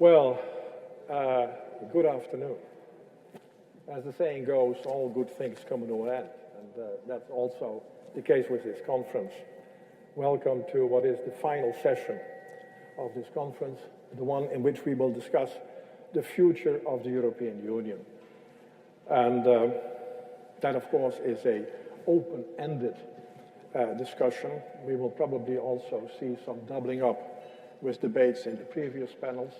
Well, good afternoon. As the saying goes, all good things come to an end, and that's also the case with this conference. Welcome to what is the final session of this conference, the one in which we will discuss the future of the European Union. And that, of course, is an open-ended discussion. We will probably also see some doubling up with debates in the previous panels.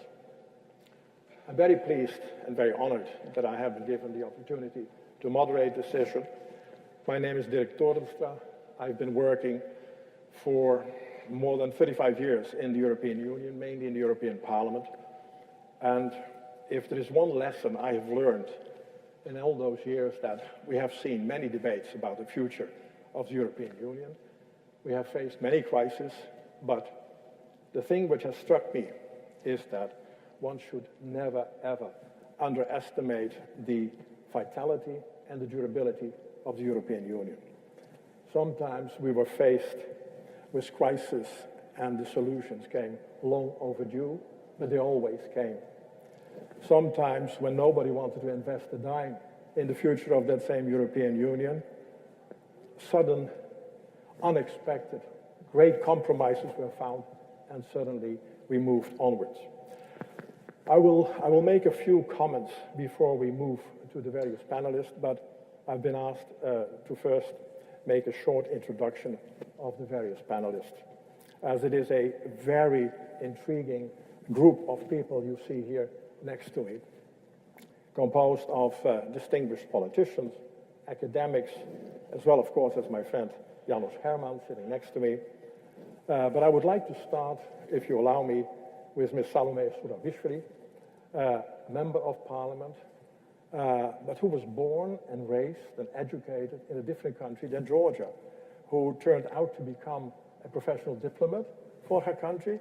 I'm very pleased and very honored that I have been given the opportunity to moderate this session. My name is Dirk Toornstra. I've been working for more than 35 years in the European Union, mainly in the European Parliament. And if there is one lesson I have learned in all those years, that we have seen many debates about the future of the European Union. We have faced many crises, but the thing which has struck me is that one should never, ever underestimate the vitality and the durability of the European Union. Sometimes we were faced with crisis and the solutions came long overdue, but they always came. Sometimes when nobody wanted to invest a dime in the future of that same European Union, sudden, unexpected, great compromises were found, and suddenly we moved onwards. I will make a few comments before we move to the various panelists, but I've been asked to first make a short introduction of the various panelists, as it is a very intriguing group of people you see here next to me, composed of distinguished politicians, academics, as well, of course, as my friend Janos Herman sitting next to me. But I would like to start, if you allow me, with Ms. Salome Zourabichvili, Member of Parliament, but who was born and raised and educated in a different country than Georgia, who turned out to become a professional diplomat for her country,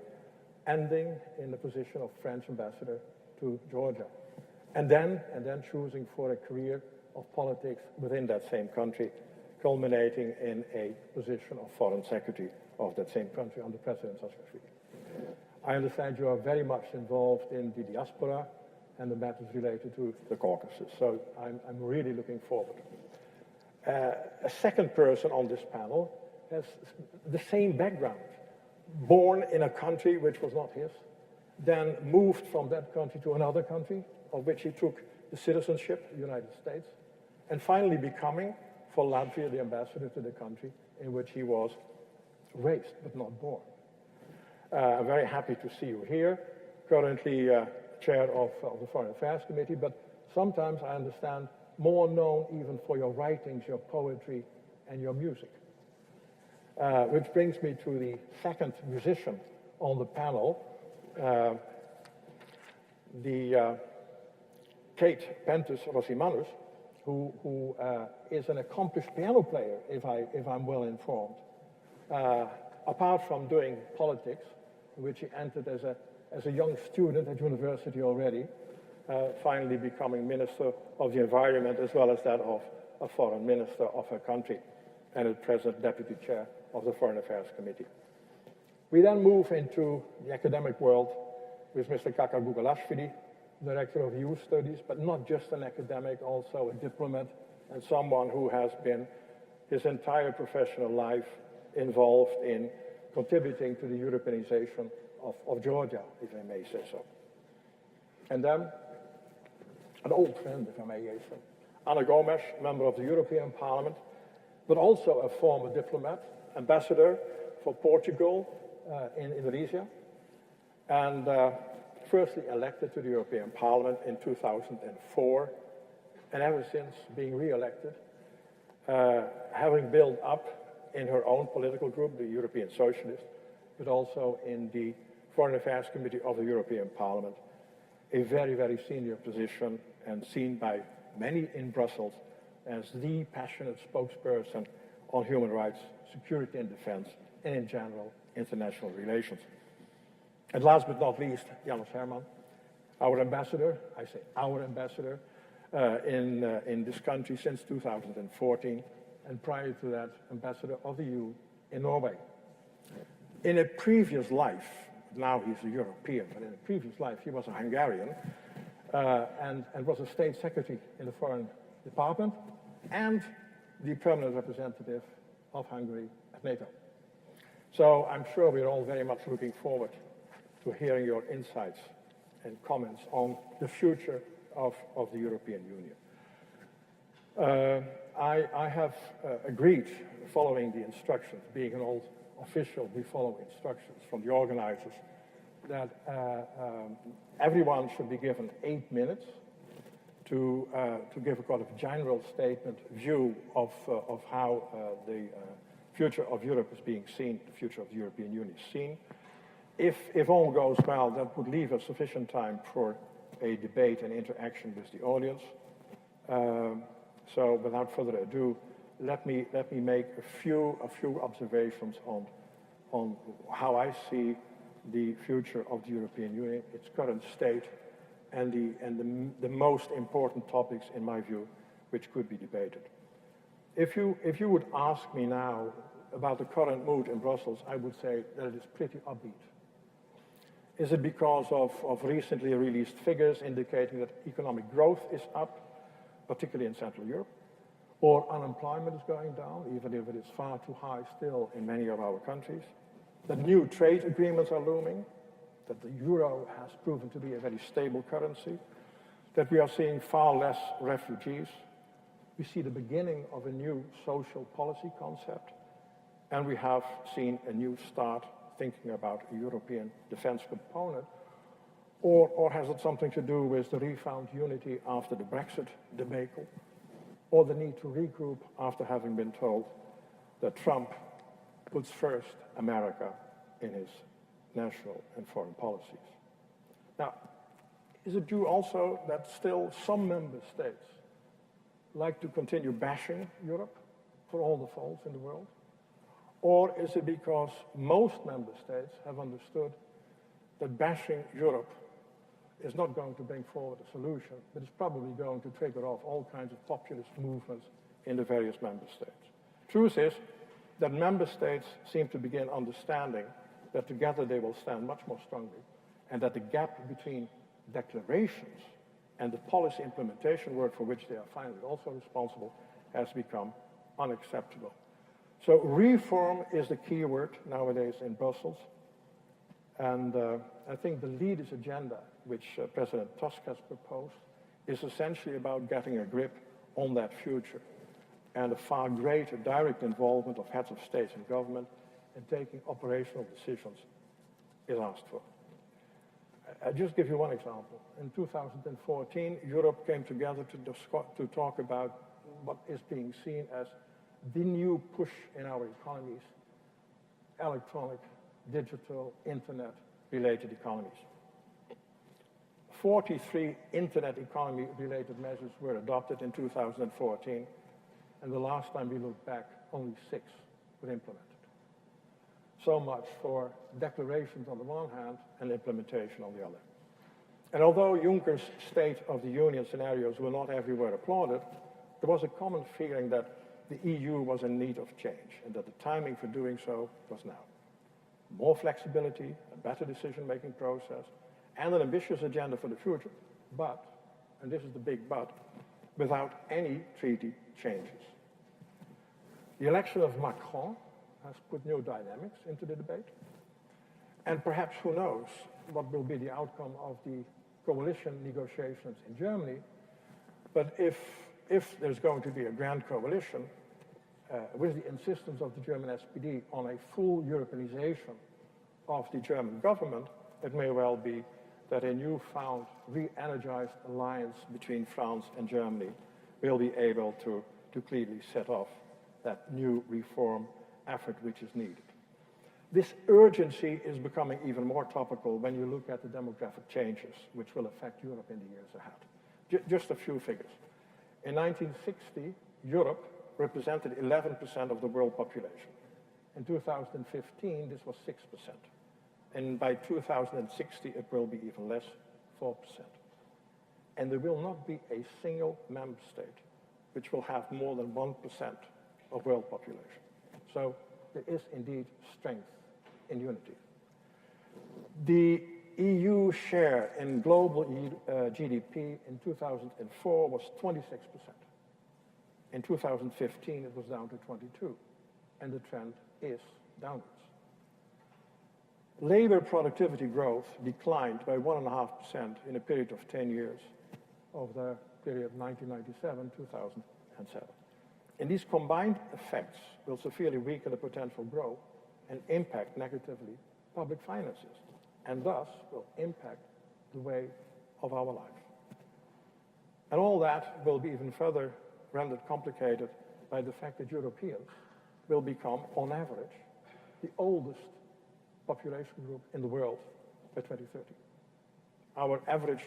ending in the position of French ambassador to Georgia, and then choosing for a career of politics within that same country, culminating in a position of foreign secretary of that same country under President Ojārs. I understand you are very much involved in the Diaspora and the matters related to the Caucasus, so I'm really looking forward. A second person on this panel has the same background, born in a country which was not his, then moved from that country to another country, of which he took the citizenship, the United States, and finally becoming, for Latvia, the ambassador to the country in which he was raised, but not born. I'm very happy to see you here, currently chair of the Foreign Affairs Committee, but sometimes I understand more known even for your writings, your poetry, and your music. Which brings me to the second musician on the panel, the Keit Pentus-Rosimannus, who is an accomplished piano player, if I'm well informed. Apart from doing politics, which he entered as a young student at university already, finally becoming Minister of the Environment as well as that of a foreign minister of her country, and at present Deputy Chair of the Foreign Affairs Committee. We then move into the academic world with Mr. Kakha Gogolashvili, Director of Youth Studies, but not just an academic, also a diplomat, and someone who has been his entire professional life involved in contributing to the Europeanization of Georgia, if I may say so. And then, an old friend, if I may say so, Gomes, member of the European Parliament, but also a former diplomat, ambassador for Portugal in Indonesia, and firstly elected to the European Parliament in 2004, and ever since being re-elected, having built up in her own political group, the European Socialists, but also in the Foreign Affairs Committee of the European Parliament, a very, very senior position and seen by many in Brussels as the passionate spokesperson on human rights, security and defense, and in general, international relations. And last but not least, Janos Herman, our ambassador, I say our ambassador, in this country since 2014, and prior to that, ambassador of the EU in Norway. In a previous life, now he's a European, but in a previous life he was a Hungarian, and was a state secretary in the foreign department and the permanent representative of Hungary at NATO. So I'm sure we're all very much looking forward to hearing your insights and comments on the future of the European Union. I have agreed, following the instructions, being an old official, we follow instructions from the organizers, that everyone should be given 8 minutes to give a kind of general statement view of how the future of Europe is being seen, the future of the European Union is seen. If all goes well, that would leave us sufficient time for a debate and interaction with the audience. So without further ado, let me make a few observations on how I see the future of the European Union, its current state, and the most important topics, in my view, which could be debated. If you would ask me now about the current mood in Brussels, I would say that it is pretty upbeat. Is it because of recently released figures indicating that economic growth is up, particularly in Central Europe, or unemployment is going down, even if it is far too high still in many of our countries, that new trade agreements are looming, that the euro has proven to be a very stable currency, that we are seeing far less refugees, we see the beginning of a new social policy concept, and we have seen a new start thinking about a European defense component, or has it something to do with the refound unity after the Brexit debacle, or the need to regroup after having been told that Trump puts first America in his national and foreign policies? Now, is it due also that still some member states like to continue bashing Europe for all the faults in the world? Or is it because most member states have understood that bashing Europe is not going to bring forward a solution, but is probably going to trigger off all kinds of populist movements in the various member states? Truth is that member states seem to begin understanding that together they will stand much more strongly, and that the gap between declarations and the policy implementation work for which they are finally also responsible has become unacceptable. So reform is the key word nowadays in Brussels, and I think the leaders' agenda, which President Tusk has proposed, is essentially about getting a grip on that future, and a far greater direct involvement of heads of states and government in taking operational decisions is asked for. I'll just give you one example. In 2014, Europe came together to talk about what is being seen as the new push in our economies: electronic, digital, internet-related economies. 43 internet economy-related measures were adopted in 2014, and the last time we looked back, only 6 were implemented. So much for declarations on the one hand and implementation on the other. And although Juncker's State of the Union scenarios were not everywhere applauded, there was a common feeling that the EU was in need of change, and that the timing for doing so was now. More flexibility, a better decision-making process, and an ambitious agenda for the future, but, and this is the big but, without any treaty changes. The election of Macron has put new dynamics into the debate, and perhaps, who knows, what will be the outcome of the coalition negotiations in Germany. But if there's going to be a grand coalition, with the insistence of the German SPD on a full Europeanization of the German government, it may well be that a newfound, re-energized alliance between France and Germany will be able to clearly set off that new reform effort which is needed. This urgency is becoming even more topical when you look at the demographic changes which will affect Europe in the years ahead. Just a few figures. In 1960, Europe represented 11% of the world population. In 2015, this was 6%. And by 2060, it will be even less, 4%. And there will not be a single member state which will have more than 1% of world population. So there is indeed strength in unity. The EU share in global GDP in 2004 was 26%. In 2015, it was down to 22%, and the trend is downwards. Labor productivity growth declined by 1.5% in a period of 10 years over the period 1997-2007. And these combined effects will severely weaken the potential growth and impact negatively public finances, and thus will impact the way of our life. And all that will be even further rendered complicated by the fact that Europeans will become, on average, the oldest population group in the world by 2030. Our average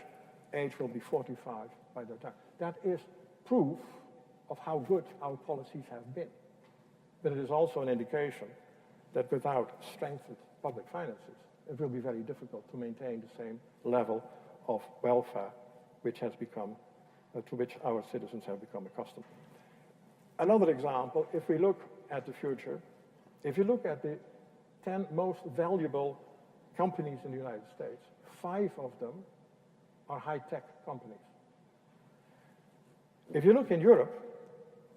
age will be 45 by that time. That is proof of how good our policies have been. But it is also an indication that without strengthened public finances, it will be very difficult to maintain the same level of welfare which has become, to which our citizens have become accustomed. Another example, if we look at the future, if you look at the 10 most valuable companies in the United States, 5 of them are high-tech companies. If you look in Europe,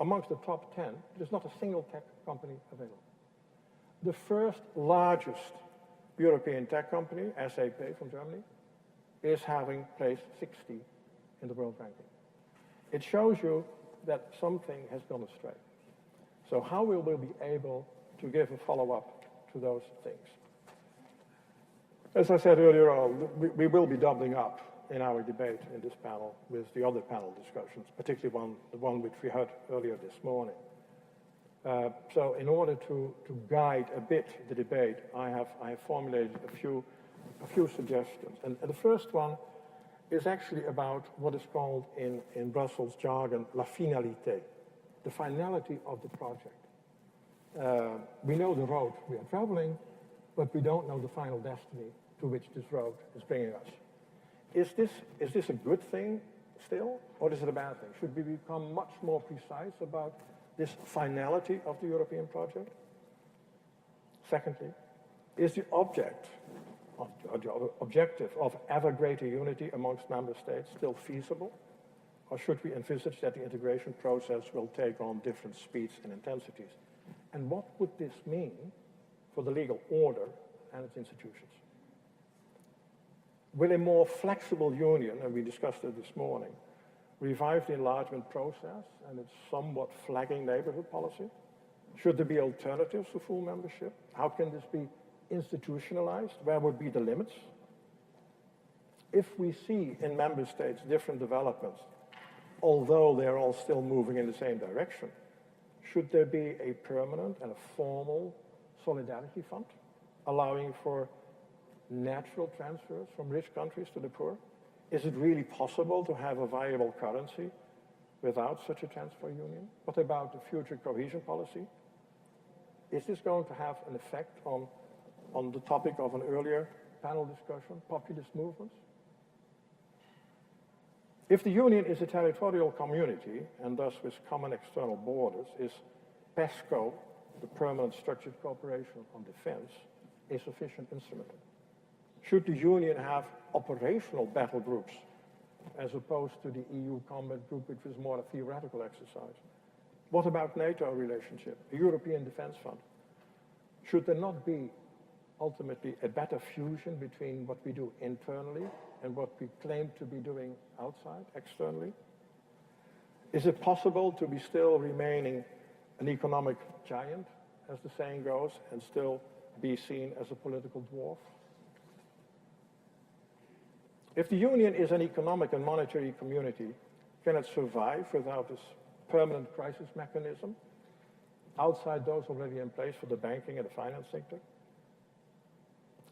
amongst the top 10, there's not a single tech company available. The first largest European tech company, SAP from Germany, is having place 60 in the world ranking. It shows you that something has gone astray. So how will we be able to give a follow-up to those things? As I said earlier on, we will be doubling up in our debate in this panel with the other panel discussions, particularly the one which we heard earlier this morning. So in order to guide a bit the debate, I have formulated a few suggestions. And the first one is actually about what is called in Brussels jargon, la finalité, the finality of the project. We know the road we are traveling, but we don't know the final destiny to which this road is bringing us. Is this a good thing still, or is it a bad thing? Should we become much more precise about this finality of the European project? Secondly, is the objective of ever greater unity amongst member states still feasible? Or should we envisage that the integration process will take on different speeds and intensities? And what would this mean for the legal order and its institutions? Will a more flexible union, and we discussed it this morning, revive the enlargement process and its somewhat flagging neighborhood policy? Should there be alternatives to full membership? How can this be institutionalized? Where would be the limits? If we see in member states different developments, although they're all still moving in the same direction, should there be a permanent and a formal solidarity fund allowing for natural transfers from rich countries to the poor? Is it really possible to have a viable currency without such a transfer union? What about the future cohesion policy? Is this going to have an effect on the topic of an earlier panel discussion, populist movements? If the Union is a territorial community, and thus with common external borders, is PESCO, the Permanent Structured Cooperation on Defense, a sufficient instrument? Should the Union have operational battle groups as opposed to the EU combat group, which was more a theoretical exercise? What about NATO relationship, the European Defense Fund? Should there not be ultimately a better fusion between what we do internally and what we claim to be doing outside, externally? Is it possible to be still remaining an economic giant, as the saying goes, and still be seen as a political dwarf? If the Union is an economic and monetary community, can it survive without this permanent crisis mechanism outside those already in place for the banking and the finance sector?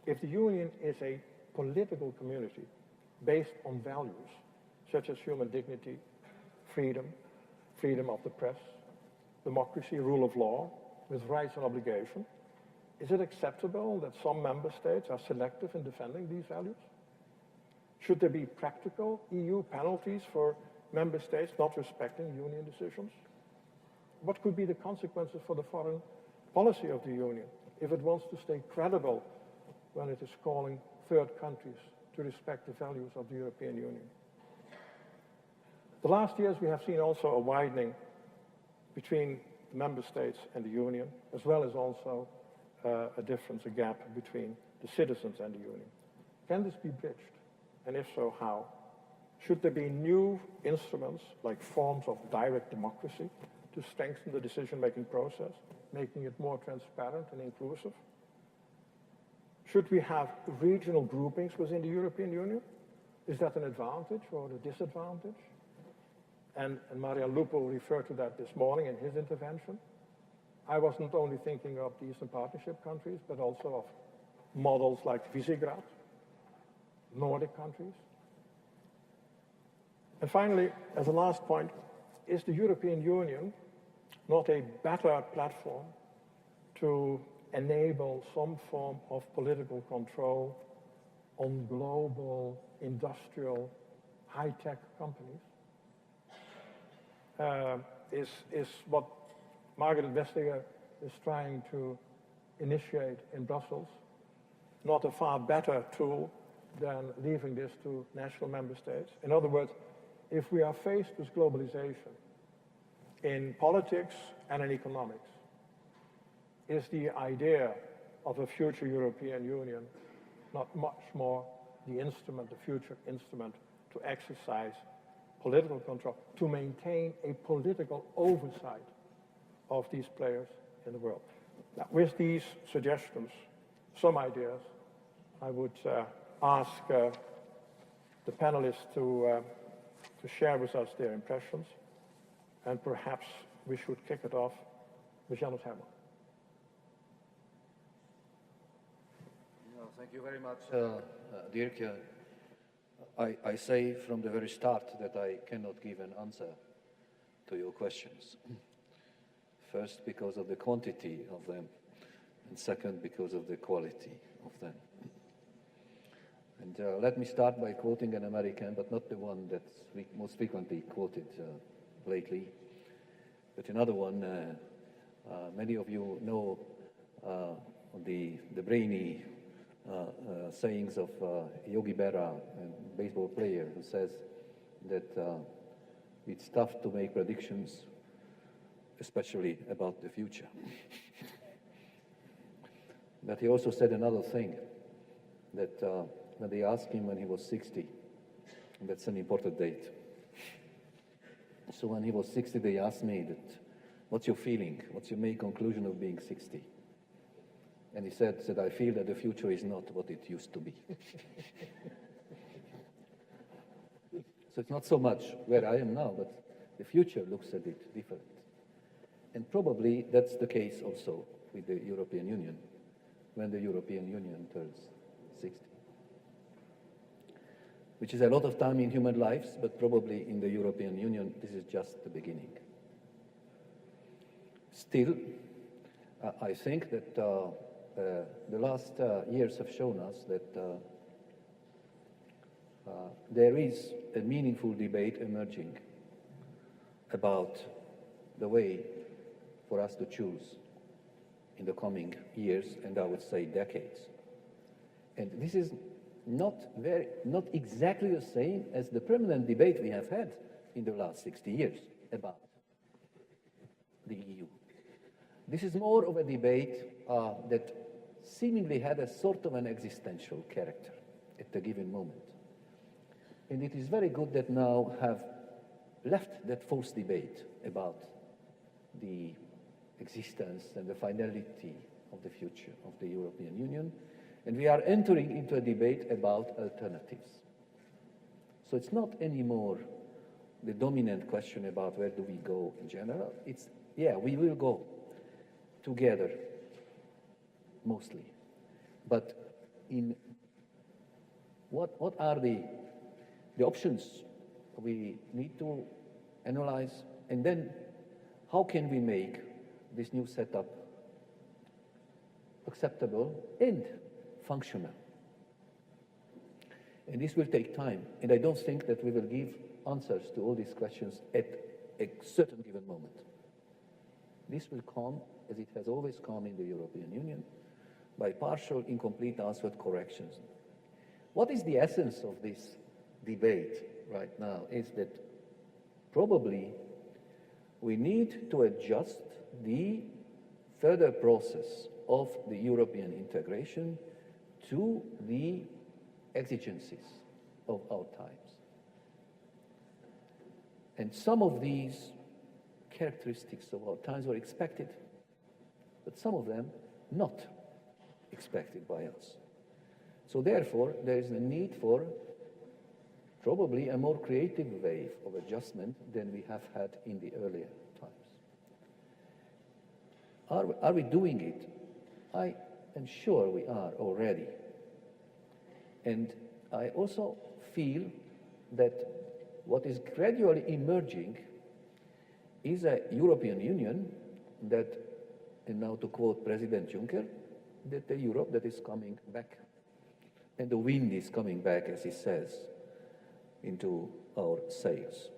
If the Union is a political community based on values such as human dignity, freedom, freedom of the press, democracy, rule of law, with rights and obligations, is it acceptable that some member states are selective in defending these values? Should there be practical EU penalties for member states not respecting Union decisions? What could be the consequences for the foreign policy of the Union if it wants to stay credible when it is calling third countries to respect the values of the European Union. The last years we have seen also a widening between the member states and the Union, as well as also a difference, a gap between the citizens and the Union. Can this be bridged? And if so, how? Should there be new instruments, like forms of direct democracy, to strengthen the decision-making process, making it more transparent and inclusive? Should we have regional groupings within the European Union? Is that an advantage or a disadvantage? And Marian Lupo referred to that this morning in his intervention. I was not only thinking of the Eastern Partnership countries, but also of models like Visegrad, Nordic countries. And finally, as a last point, is the European Union not a better platform to enable some form of political control on global, industrial, high-tech companies? Is what Margaret Vestager is trying to initiate in Brussels not a far better tool than leaving this to national member states? In other words, if we are faced with globalization in politics and in economics, is the idea of a future European Union not much more the instrument, the future instrument to exercise political control, to maintain a political oversight of these players in the world? Now, with these suggestions, some ideas, I would ask the panelists to share with us their impressions, and perhaps we should kick it off with Janos Herman. No, thank you very much, Dirk. I say from the very start that I cannot give an answer to your questions. First, because of the quantity of them, and second, because of the quality of them. And let me start by quoting an American, but not the one that's most frequently quoted lately, but another one. Many of you know the brainy sayings of Yogi Berra, a baseball player, who says that it's tough to make predictions, especially about the future. But he also said another thing, that when they asked him when he was 60, and that's an important date. So when he was 60, they asked me that, what's your feeling? What's your main conclusion of being 60? And he said, I feel that the future is not what it used to be. So it's not so much where I am now, but the future looks a bit different. And probably that's the case also with the European Union, when the European Union turns 60. Which is a lot of time in human lives, but probably in the European Union, this is just the beginning. Still, I think that the last years have shown us that there is a meaningful debate emerging about the way for us to choose in the coming years, and I would say decades. And this is not exactly the same as the permanent debate we have had in the last 60 years about the EU. This is more of a debate that seemingly had a sort of an existential character at a given moment. And it is very good that now have left that false debate about the existence and the finality of the future of the European Union, and we are entering into a debate about alternatives. So it's not anymore the dominant question about where do we go in general. It's, yeah, we will go together, mostly. But in what are the options we need to analyze, and then how can we make this new setup acceptable and functional? And this will take time, and I don't think that we will give answers to all these questions at a certain given moment. This will come, as it has always come in the European Union, by partial, incomplete, answered corrections. What is the essence of this debate right now is that probably we need to adjust the further process of the European integration to the exigencies of our times. And some of these characteristics of our times were expected, but some of them not expected by us. So therefore, there is a need for probably a more creative wave of adjustment than we have had in the earlier times. Are we doing it? I am sure we are already. And I also feel that what is gradually emerging is a European Union that, and now to quote President Juncker, that a Europe that is coming back. And the wind is coming back, as he says, into our sails.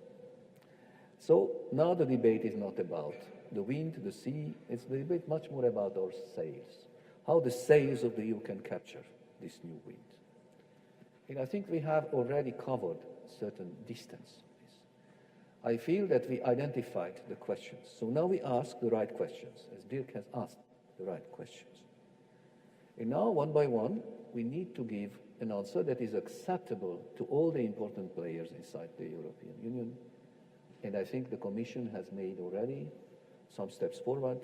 So now the debate is not about the wind, the sea, it's the debate much more about our sails, how the sails of the EU can capture this new wind. And I think we have already covered certain distance. I feel that we identified the questions. So now we ask the right questions, as Dirk has asked the right questions. And now, one by one, we need to give an answer that is acceptable to all the important players inside the European Union. And I think the Commission has made already some steps forward.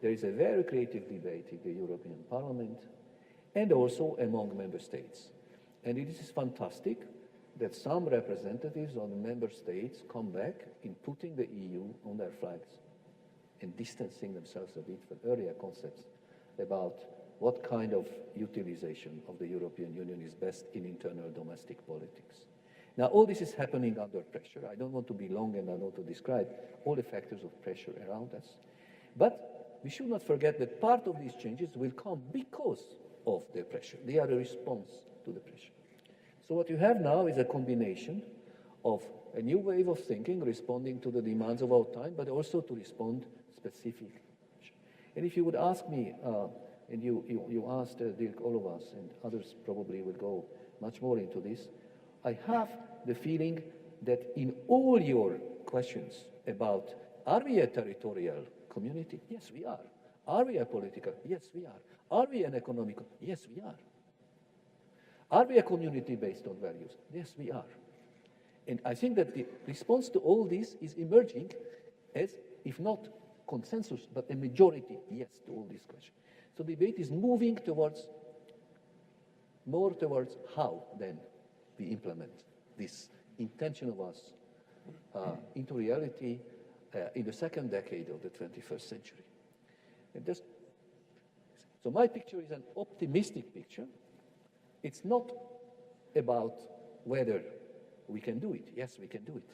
There is a very creative debate in the European Parliament and also among member states. And it is fantastic that some representatives of the member states come back in putting the EU on their flags and distancing themselves a bit from earlier concepts about what kind of utilization of the European Union is best in internal domestic politics. Now, all this is happening under pressure. I don't want to be long and I don't want to describe all the factors of pressure around us. But we should not forget that part of these changes will come because of the pressure. They are a response to the pressure. So what you have now is a combination of a new wave of thinking, responding to the demands of our time, but also to respond specifically. And if you would ask me, and you asked Dirk, all of us, and others probably will go much more into this, I have the feeling that in all your questions about, are we a territorial community? Yes, we are. Are we a political? Yes, we are. Are we an economical? Yes, we are. Are we a community based on values? Yes, we are. And I think that the response to all this is emerging as, if not consensus, but a majority yes to all these questions. So the debate is moving more towards how then we implement this intention of us into reality in the second decade of the 21st century. And so my picture is an optimistic picture. It's not about whether we can do it. Yes, we can do it.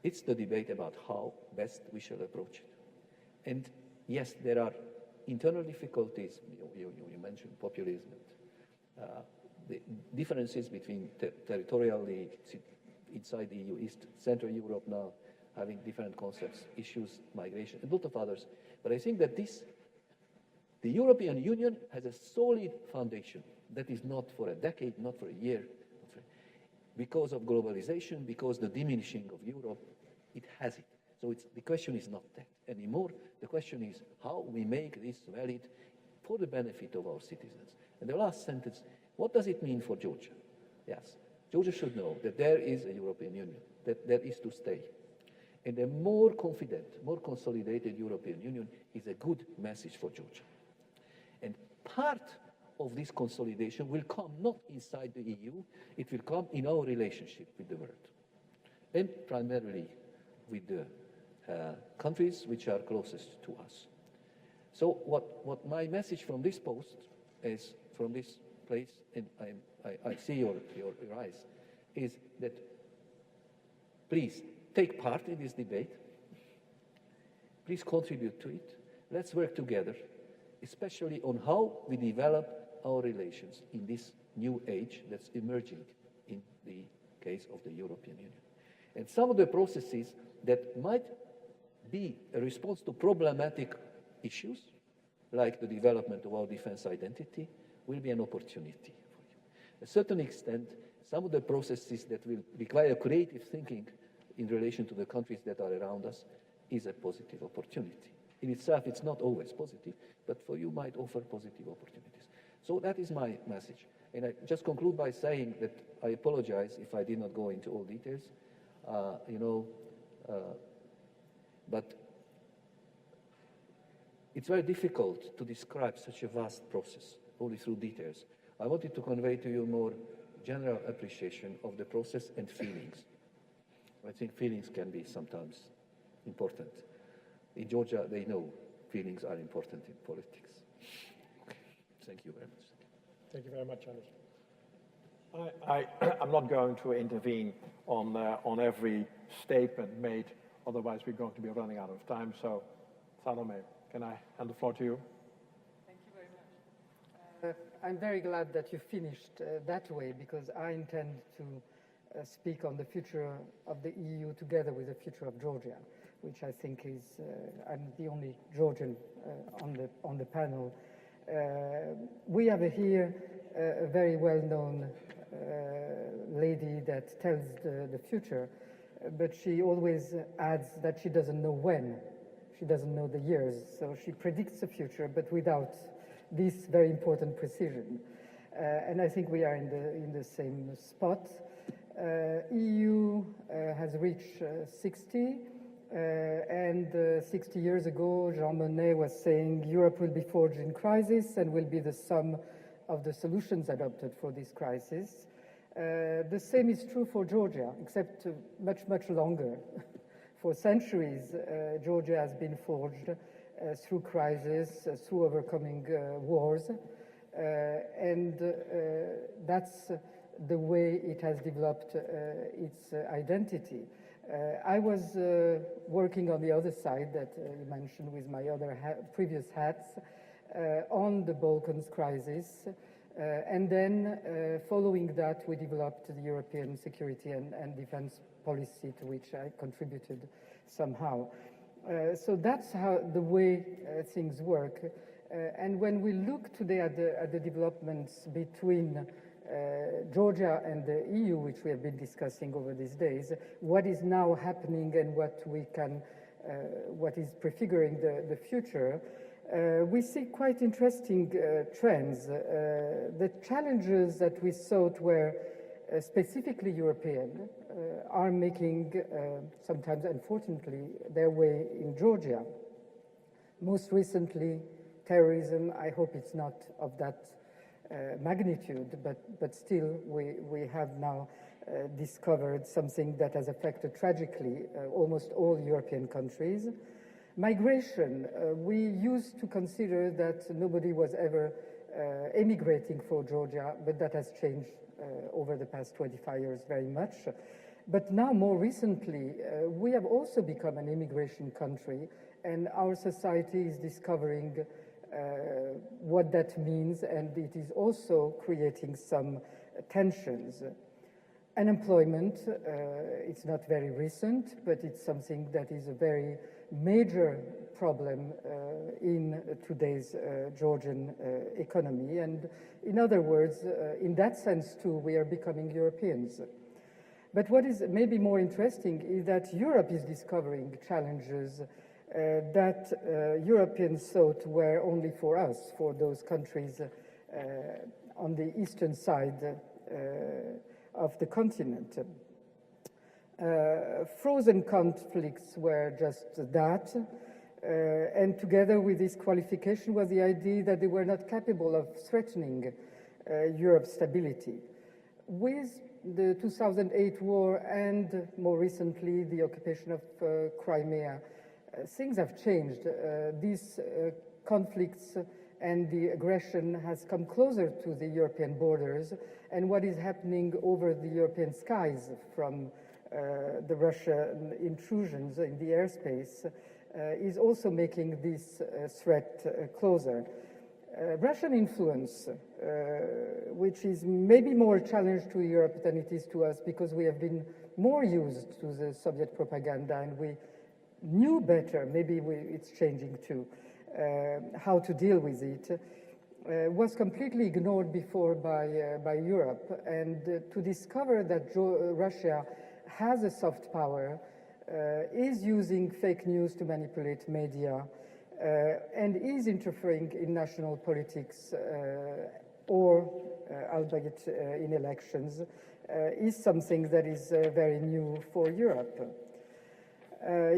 It's the debate about how best we shall approach it. And yes, there are internal difficulties. You mentioned populism, the differences between territorially inside the EU, East, Central Europe now, having different concepts, issues, migration, and a lot of others. But I think that the European Union has a solid foundation that is not for a decade, not for a year, because of globalization, because the diminishing of Europe, it has it. So the question is not that anymore. The question is how we make this valid for the benefit of our citizens. And the last sentence, what does it mean for Georgia? Yes, Georgia should know that there is a European Union, that is to stay. And a more confident, more consolidated European Union is a good message for Georgia. And part of this consolidation will come not inside the EU, it will come in our relationship with the world. And primarily with the countries which are closest to us. So what my message from this post is, from this place, and I see your eyes, is that please take part in this debate. Please contribute to it. Let's work together, especially on how we develop our relations in this new age that's emerging in the case of the European Union. And some of the processes that might be a response to problematic issues like the development of our defense identity, will be an opportunity for you. To a certain extent, some of the processes that will require creative thinking in relation to the countries that are around us is a positive opportunity. In itself, it's not always positive, but for you might offer positive opportunities. So that is my message. And I just conclude by saying that I apologize if I did not go into all details, but it's very difficult to describe such a vast process only through details. I wanted to convey to you more general appreciation of the process and feelings. I think feelings can be sometimes important. In Georgia, they know feelings are important in politics. Okay. Thank you very much. Thank you very much, Janos. I'm not going to intervene on every statement made, otherwise we're going to be running out of time. So, Salome, can I hand the floor to you? Thank you very much. I'm very glad that you finished that way, because I intend to speak on the future of the EU together with the future of Georgia, which I think is, I'm the only Georgian on the panel. We have here a very well-known lady that tells the future, but she always adds that she doesn't know when. She doesn't know the years, so she predicts the future, but without this very important precision. And I think we are in the same spot. EU has reached 60, and 60 years ago, Jean Monnet was saying Europe will be forged in crisis and will be the sum of the solutions adopted for this crisis. The same is true for Georgia, except much, much longer. For centuries, Georgia has been forged through crisis, through overcoming wars, and that's the way it has developed its identity. I was working on the other side that you mentioned with my other previous hats on the Balkans crisis, and then following that we developed the European security and defense policy, to which I contributed somehow. So that's how the way things work. And when we look today at the developments between Georgia and the EU, which we have been discussing over these days, what is now happening and what is prefiguring the future, we see quite interesting trends. The challenges that we thought were specifically European are making, sometimes unfortunately, their way in Georgia. Most recently, terrorism. I hope it's not of that magnitude, but still we have now discovered something that has affected tragically almost all European countries. Migration, we used to consider that nobody was ever emigrating for Georgia, but that has changed over the past 25 years very much. But now, more recently, we have also become an immigration country, and our society is discovering what that means, and it is also creating some tensions. Unemployment, it's not very recent, but it's something that is a very major problem in today's Georgian economy. And in other words, in that sense too, we are becoming Europeans. But what is maybe more interesting is that Europe is discovering challenges that Europeans thought were only for us, for those countries on the eastern side of the continent. Frozen conflicts were just that, and together with this qualification was the idea that they were not capable of threatening Europe's stability. With the 2008 war and more recently the occupation of Crimea, things have changed. These conflicts and the aggression has come closer to the European borders, and what is happening over the European skies from the Russian intrusions in the airspace is also making this threat closer. Russian influence, which is maybe more a challenge to Europe than it is to us, because we have been more used to the Soviet propaganda and we knew better, maybe it's changing too. how to deal with it, was completely ignored before by Europe. And to discover that Russia has a soft power, is using fake news to manipulate media, and is interfering in national politics or, albeit in elections, is something that is very new for Europe.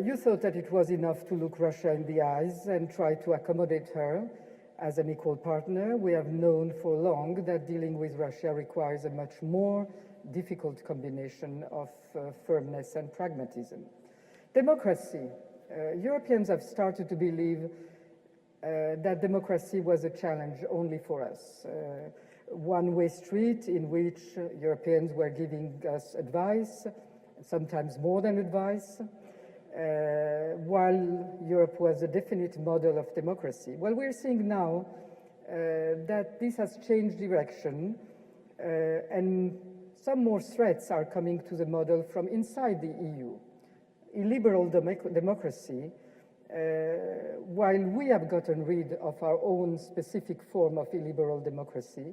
You thought that it was enough to look Russia in the eyes and try to accommodate her as an equal partner. We have known for long that dealing with Russia requires a much more difficult combination of firmness and pragmatism. Democracy. Europeans have started to believe that democracy was a challenge only for us. One-way street in which Europeans were giving us advice, sometimes more than advice, while Europe was a definite model of democracy. Well, we're seeing now that this has changed direction, and some more threats are coming to the model from inside the EU. Illiberal democracy, while we have gotten rid of our own specific form of illiberal democracy,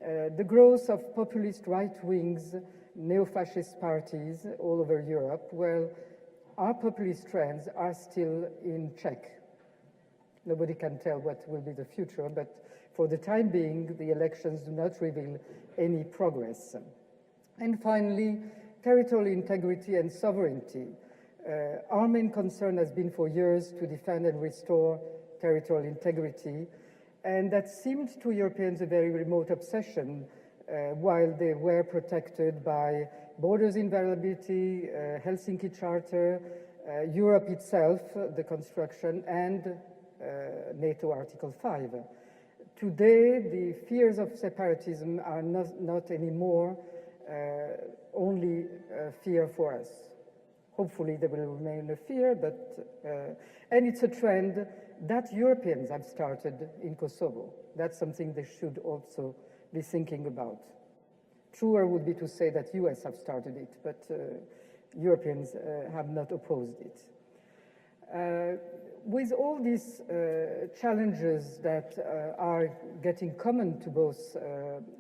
the growth of populist right wings, neo-fascist parties all over Europe, well, our populist trends are still in check. Nobody can tell what will be the future, but for the time being, the elections do not reveal any progress. And finally, territorial integrity and sovereignty. Our main concern has been for years to defend and restore territorial integrity, and that seemed to Europeans a very remote obsession while they were protected by borders inviolability, Helsinki Charter, Europe itself, the construction, and NATO Article 5. Today, the fears of separatism are not anymore only a fear for us. Hopefully they will remain a fear, and it's a trend that Europeans have started in Kosovo. That's something they should also be thinking about. Truer would be to say that US have started it, but Europeans have not opposed it. With all these challenges that are getting common to both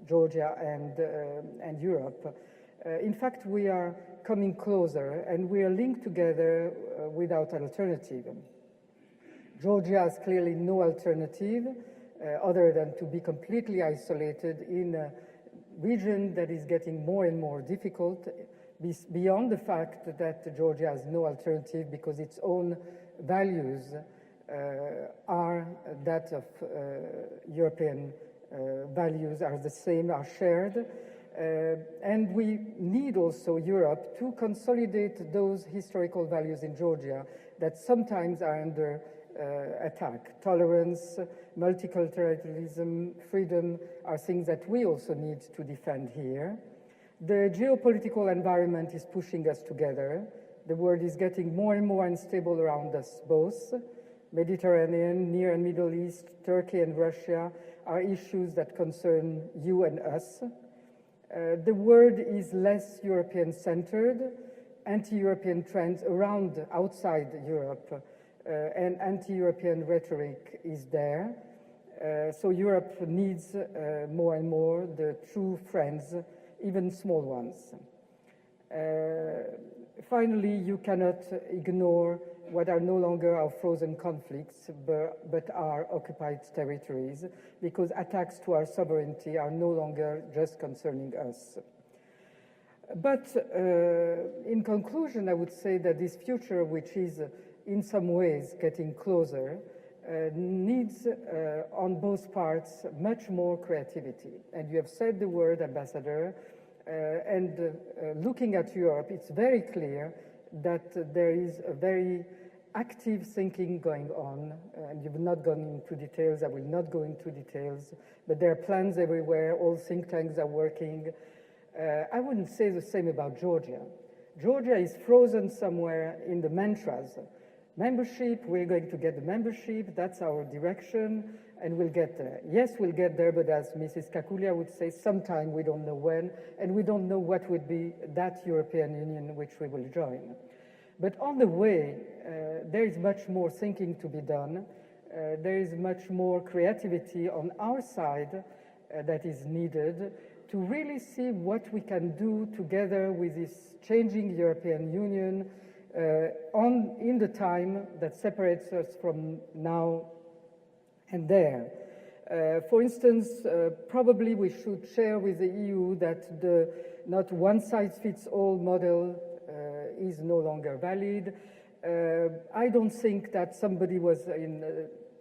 Georgia and Europe, in fact, we are coming closer and we are linked together without alternative. Georgia has clearly no alternative other than to be completely isolated in a region that is getting more and more difficult, beyond the fact that Georgia has no alternative because its own values are that of European values, are the same, are shared. And we need also Europe to consolidate those historical values in Georgia that sometimes are under attack. Tolerance, multiculturalism, freedom are things that we also need to defend here. The geopolitical environment is pushing us together. The world is getting more and more unstable around us both. Mediterranean, Near and Middle East, Turkey and Russia are issues that concern you and us. The world is less European-centered. Anti-European trends around, outside Europe, and anti-European rhetoric is there. So Europe needs more and more the true friends, even small ones. Finally, you cannot ignore what are no longer our frozen conflicts, but are occupied territories, because attacks to our sovereignty are no longer just concerning us. But in conclusion, I would say that this future, which is in some ways getting closer, needs on both parts much more creativity. And you have said the word, Ambassador, and looking at Europe, it's very clear that there is a very active thinking going on, and you've not gone into details, I will not go into details, but there are plans everywhere, all think tanks are working. I wouldn't say the same about Georgia. Georgia is frozen somewhere in the mantras. Membership, we're going to get the membership, that's our direction, and we'll get there. Yes, we'll get there, but as Mrs. Kakulia would say, sometime we don't know when, and we don't know what would be that European Union which we will join. But on the way, there is much more thinking to be done. There is much more creativity on our side that is needed to really see what we can do together with this changing European Union in the time that separates us from now and there. For instance, probably we should share with the EU that the not one-size-fits-all model is no longer valid. I don't think that somebody was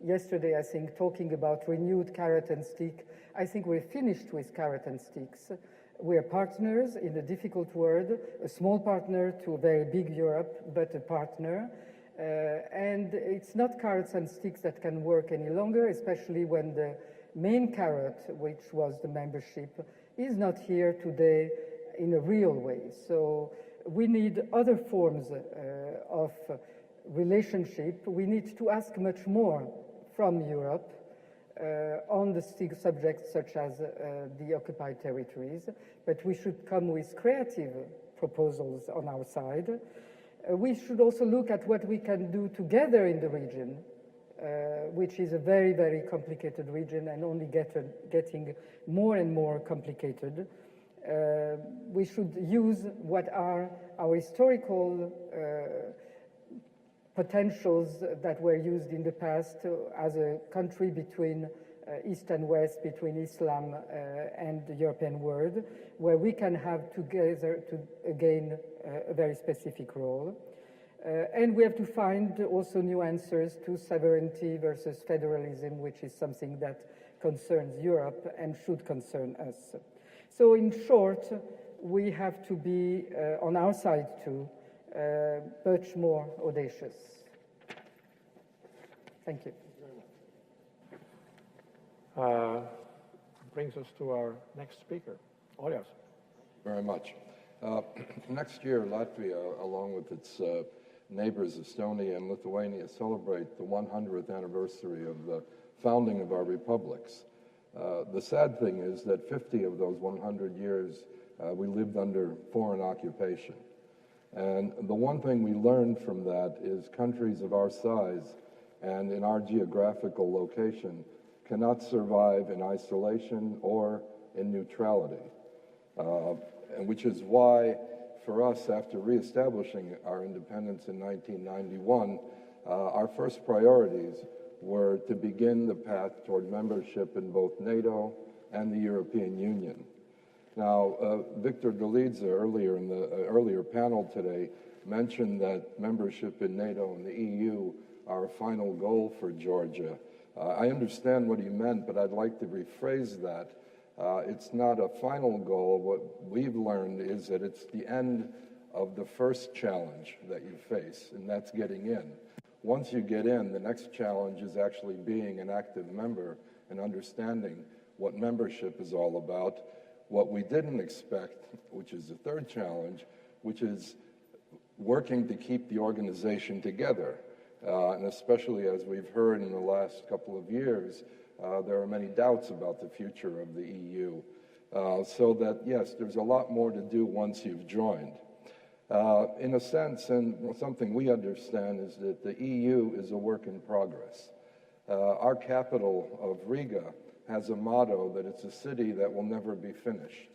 yesterday, I think, talking about renewed carrot and stick. I think we're finished with carrot and sticks. We're partners in a difficult world, a small partner to a very big Europe, but a partner. And it's not carrots and sticks that can work any longer, especially when the main carrot, which was the membership, is not here today in a real way. So we need other forms of relationship. We need to ask much more from Europe on the subjects such as the occupied territories, but we should come with creative proposals on our side. We should also look at what we can do together in the region, which is a very, very complicated region and only getting more and more complicated. We should use what are our historical potentials that were used in the past as a country between East and West, between Islam and the European world, where we can have together to gain a very specific role. And we have to find also new answers to sovereignty versus federalism, which is something that concerns Europe and should concern us. So in short, we have to be on our side too, much more audacious. Thank you. Brings us to our next speaker. Ojārs. Very much. Next year, Latvia, along with its neighbors Estonia and Lithuania, celebrate the 100th anniversary of the founding of our republics. The sad thing is that 50 of those 100 years we lived under foreign occupation. And the one thing we learned from that is countries of our size and in our geographical location cannot survive in isolation or in neutrality. And which is why, for us, after reestablishing our independence in 1991, our first priorities were to begin the path toward membership in both NATO and the European Union. Now, Victor Dolidze earlier in the earlier panel today mentioned that membership in NATO and the EU are a final goal for Georgia. I understand what he meant, but I'd like to rephrase that. It's not a final goal. What we've learned is that it's the end of the first challenge that you face, and that's getting in. Once you get in, the next challenge is actually being an active member and understanding what membership is all about. What we didn't expect, which is the third challenge, which is working to keep the organization together. And especially as we've heard in the last couple of years, there are many doubts about the future of the EU. So that, yes, there's a lot more to do once you've joined. In a sense, and something we understand is that the EU is a work in progress. Our capital of Riga has a motto that it's a city that will never be finished.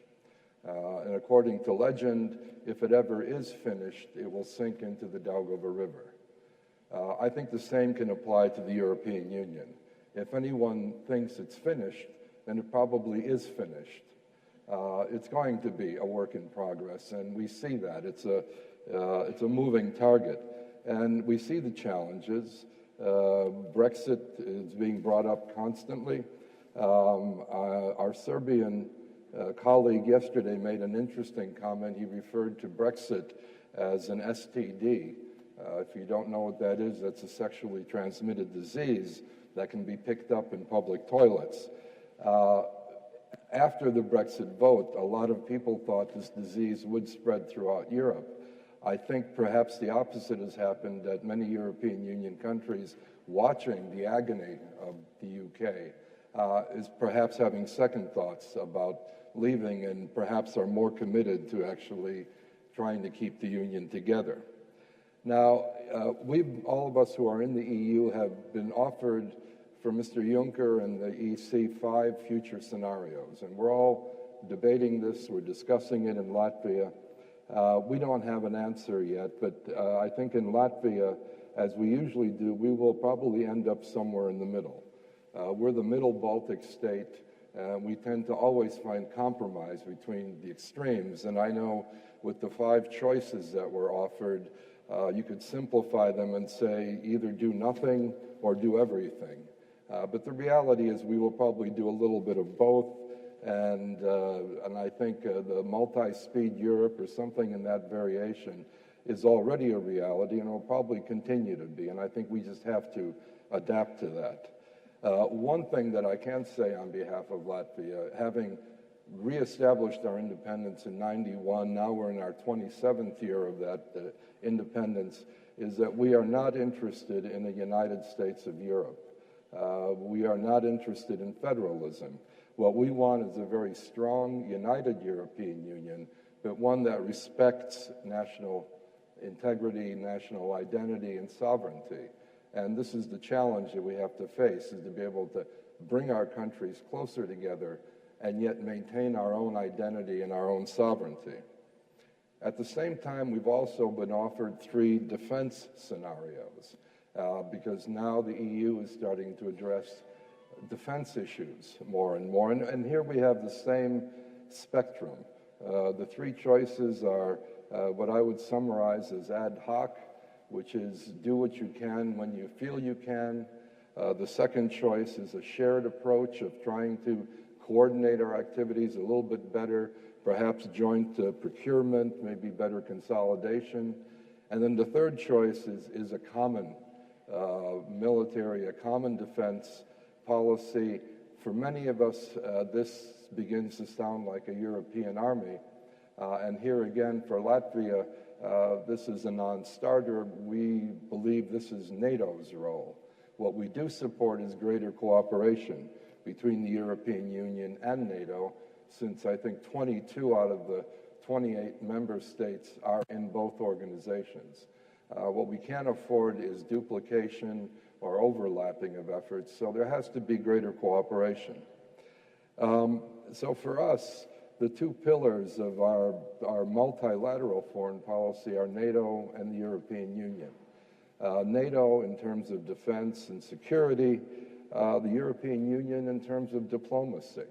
And according to legend, if it ever is finished, it will sink into the Daugava River. I think the same can apply to the European Union. If anyone thinks it's finished, then it probably is finished. It's going to be a work in progress, and we see that. It's a moving target. And we see the challenges. Brexit is being brought up constantly. Our Serbian colleague yesterday made an interesting comment. He referred to Brexit as an STD. If you don't know what that is, that's a sexually transmitted disease that can be picked up in public toilets. After the Brexit vote, a lot of people thought this disease would spread throughout Europe. I think perhaps the opposite has happened, that many European Union countries watching the agony of the UK is perhaps having second thoughts about leaving and perhaps are more committed to actually trying to keep the Union together. Now, all of us who are in the EU have been offered for Mr. Juncker and the EC 5 future scenarios, and we're all debating this, we're discussing it in Latvia. We don't have an answer yet, but I think in Latvia, as we usually do, we will probably end up somewhere in the middle. We're the middle Baltic state. We tend to always find compromise between the extremes, and I know with the 5 choices that were offered, you could simplify them and say either do nothing or do everything. But the reality is we will probably do a little bit of both, and I think the multi-speed Europe or something in that variation is already a reality and will probably continue to be, and I think we just have to adapt to that. One thing that I can say on behalf of Latvia, having reestablished our independence in '91, now we're in our 27th year of that independence, is that we are not interested in a United States of Europe. We are not interested in federalism. What we want is a very strong, united European Union, but one that respects national integrity, national identity, and sovereignty. And this is the challenge that we have to face, is to be able to bring our countries closer together and yet maintain our own identity and our own sovereignty. At the same time, we've also been offered 3 defense scenarios, because now the EU is starting to address defense issues more and more. And here we have the same spectrum. The 3 choices are what I would summarize as ad hoc, which is do what you can when you feel you can. The second choice is a shared approach of trying to coordinate our activities a little bit better, perhaps joint procurement, maybe better consolidation. And then the third choice is a common military, a common defense policy. For many of us, this begins to sound like a European army. And here again, for Latvia, this is a non-starter. We believe this is NATO's role. What we do support is greater cooperation between the European Union and NATO, since I think 22 out of the 28 member states are in both organizations. What we can't afford is duplication or overlapping of efforts, so there has to be greater cooperation. So for us, the 2 pillars of our multilateral foreign policy are NATO and the European Union. NATO in terms of defense and security, the European Union in terms of diplomacy.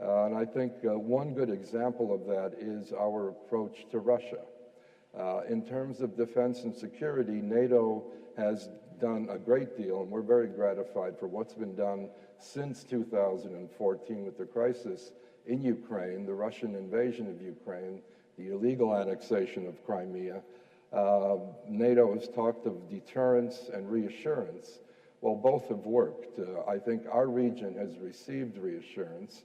And I think one good example of that is our approach to Russia. In terms of defense and security, NATO has done a great deal, and we're very gratified for what's been done since 2014 with the crisis in Ukraine, the Russian invasion of Ukraine, the illegal annexation of Crimea. NATO has talked of deterrence and reassurance. Well, both have worked. I think our region has received reassurance,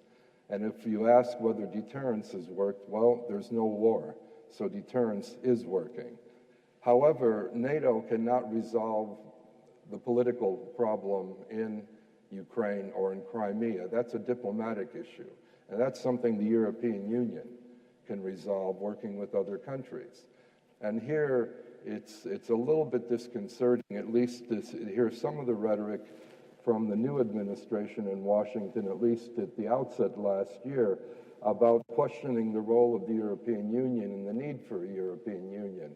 and if you ask whether deterrence has worked, well, there's no war, so deterrence is working. However, NATO cannot resolve the political problem in Ukraine or in Crimea. That's a diplomatic issue, and that's something the European Union can resolve working with other countries. And here, it's a little bit disconcerting, at least to hear some of the rhetoric from the new administration in Washington, at least at the outset last year, about questioning the role of the European Union and the need for a European Union.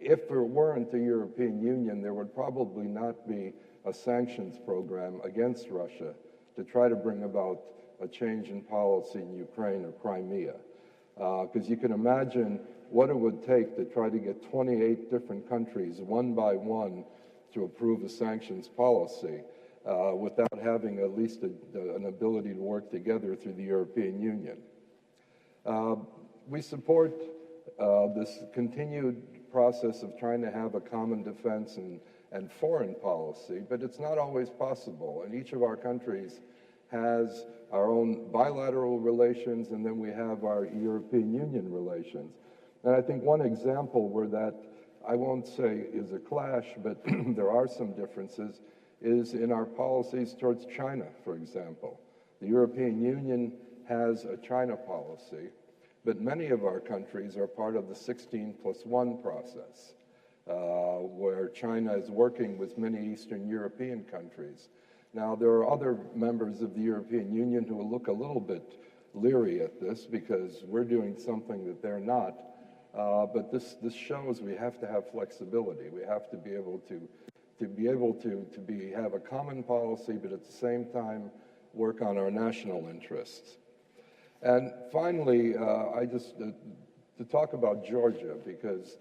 If there weren't a European Union, there would probably not be a sanctions program against Russia to try to bring about a change in policy in Ukraine or Crimea. Because you can imagine what it would take to try to get 28 different countries, one by one, to approve a sanctions policy without having at least an ability to work together through the European Union. We support this continued process of trying to have a common defense and foreign policy, but it's not always possible. And each of our countries has our own bilateral relations, and then we have our European Union relations. And I think one example where that, I won't say is a clash, but there are some differences, is in our policies towards China, for example. The European Union has a China policy, But many of our countries are part of the 16+1 process, where China is working with many Eastern European countries. Now, there are other members of the European Union who will look a little bit leery at this because we're doing something that they're not. But this shows we have to have flexibility. We have to be able to have a common policy, but at the same time work on our national interests. And finally, to talk about Georgia, because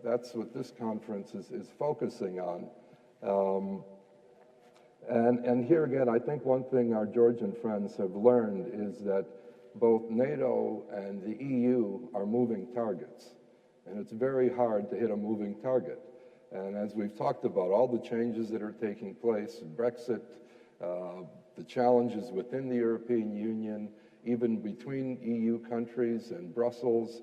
that's what this conference is focusing on. And here again, I think one thing our Georgian friends have learned is that both NATO and the EU are moving targets. And it's very hard to hit a moving target. And as we've talked about, all the changes that are taking place, Brexit, the challenges within the European Union, even between EU countries and Brussels.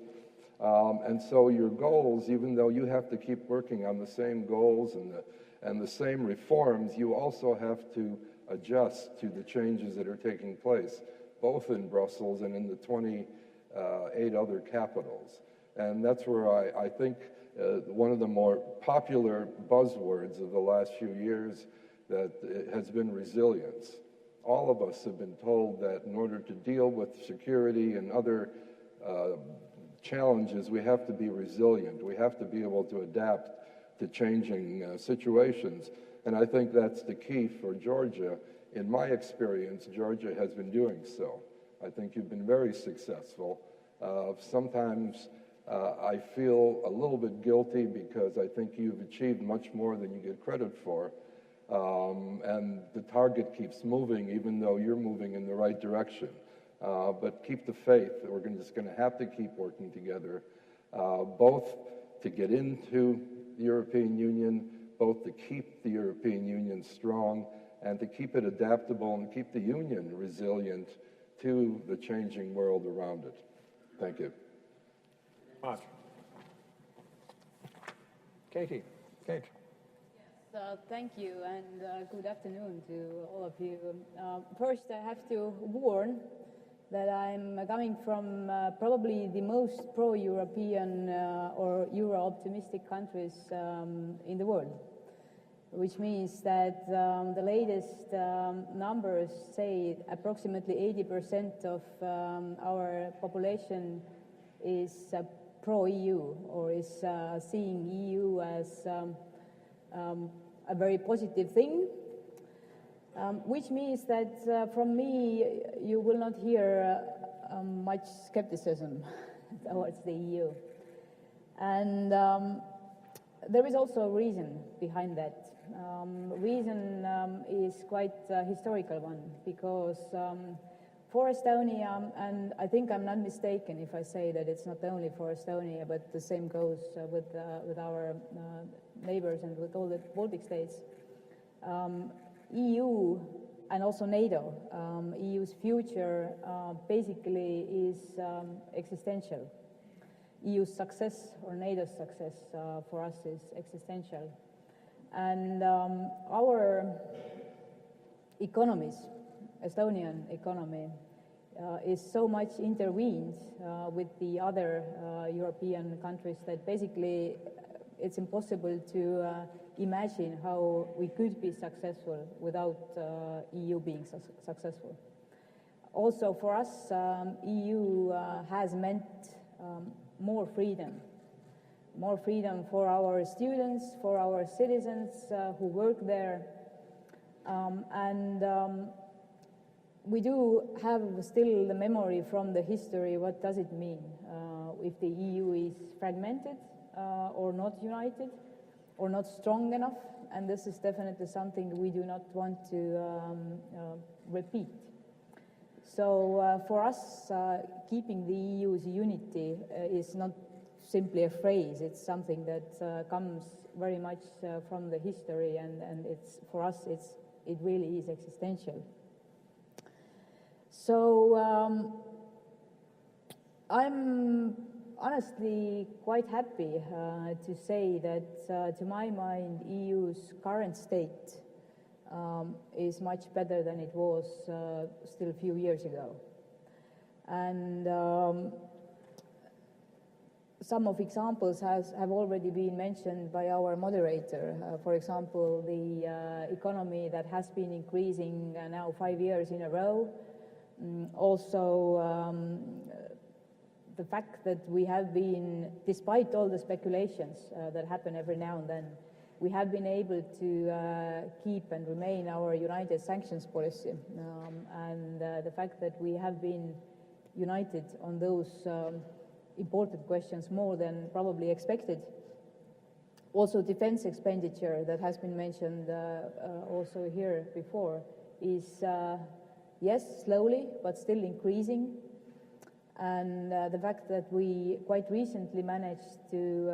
And so your goals, even though you have to keep working on the same goals and the same reforms, you also have to adjust to the changes that are taking place, both in Brussels and in the 28 other capitals. And that's where I think one of the more popular buzzwords of the last few years that has been resilience. All of us have been told that in order to deal with security and other challenges, we have to be resilient. We have to be able to adapt to changing situations. And I think that's the key for Georgia. In my experience, Georgia has been doing so. I think you've been very successful. Sometimes I feel a little bit guilty because I think you've achieved much more than you get credit for. And the target keeps moving, even though you're moving in the right direction. But keep the faith. We're just going to have to keep working together, both to get into the European Union, both to keep the European Union strong, and to keep it adaptable and keep the Union resilient to the changing world around it. Thank you. Much. Keit. Thank you, and good afternoon to all of you. First, I have to warn that I'm coming from probably the most pro-European or Euro-optimistic countries in the world, which means that the latest numbers say approximately 80% of our population is pro-EU or is seeing EU as a very positive thing, which means that from me you will not hear much skepticism towards the EU. And there is also a reason behind that. Reason is quite a historical one, because for Estonia, and I think I'm not mistaken if I say that it's not only for Estonia, but the same goes with our neighbors and with all the Baltic states, EU and also NATO, EU's future basically is existential. EU's success or NATO's success for us is existential. And our economies, Estonian economy, is so much intervened with the other European countries that basically it's impossible to imagine how we could be successful without EU being successful. Also for us, EU has meant more freedom for our students, for our citizens who work there. And we do have still the memory from the history, what does it mean if the EU is fragmented or not united or not strong enough, and this is definitely something we do not want to repeat. So for us, keeping the EU's unity is not simply a phrase, it's something that comes very much from the history, and it's, for us it really is existential. So I'm honestly quite happy to say that to my mind EU's current state is much better than it was still a few years ago. And some of examples have already been mentioned by our moderator. For example, the economy that has been increasing now 5 years in a row. Also, the fact that we have been, despite all the speculations that happen every now and then, we have been able to keep and remain our united sanctions policy. And the fact that we have been united on those important questions more than probably expected. Also, defense expenditure that has been mentioned also here before is, yes, slowly, but still increasing. And the fact that we quite recently managed to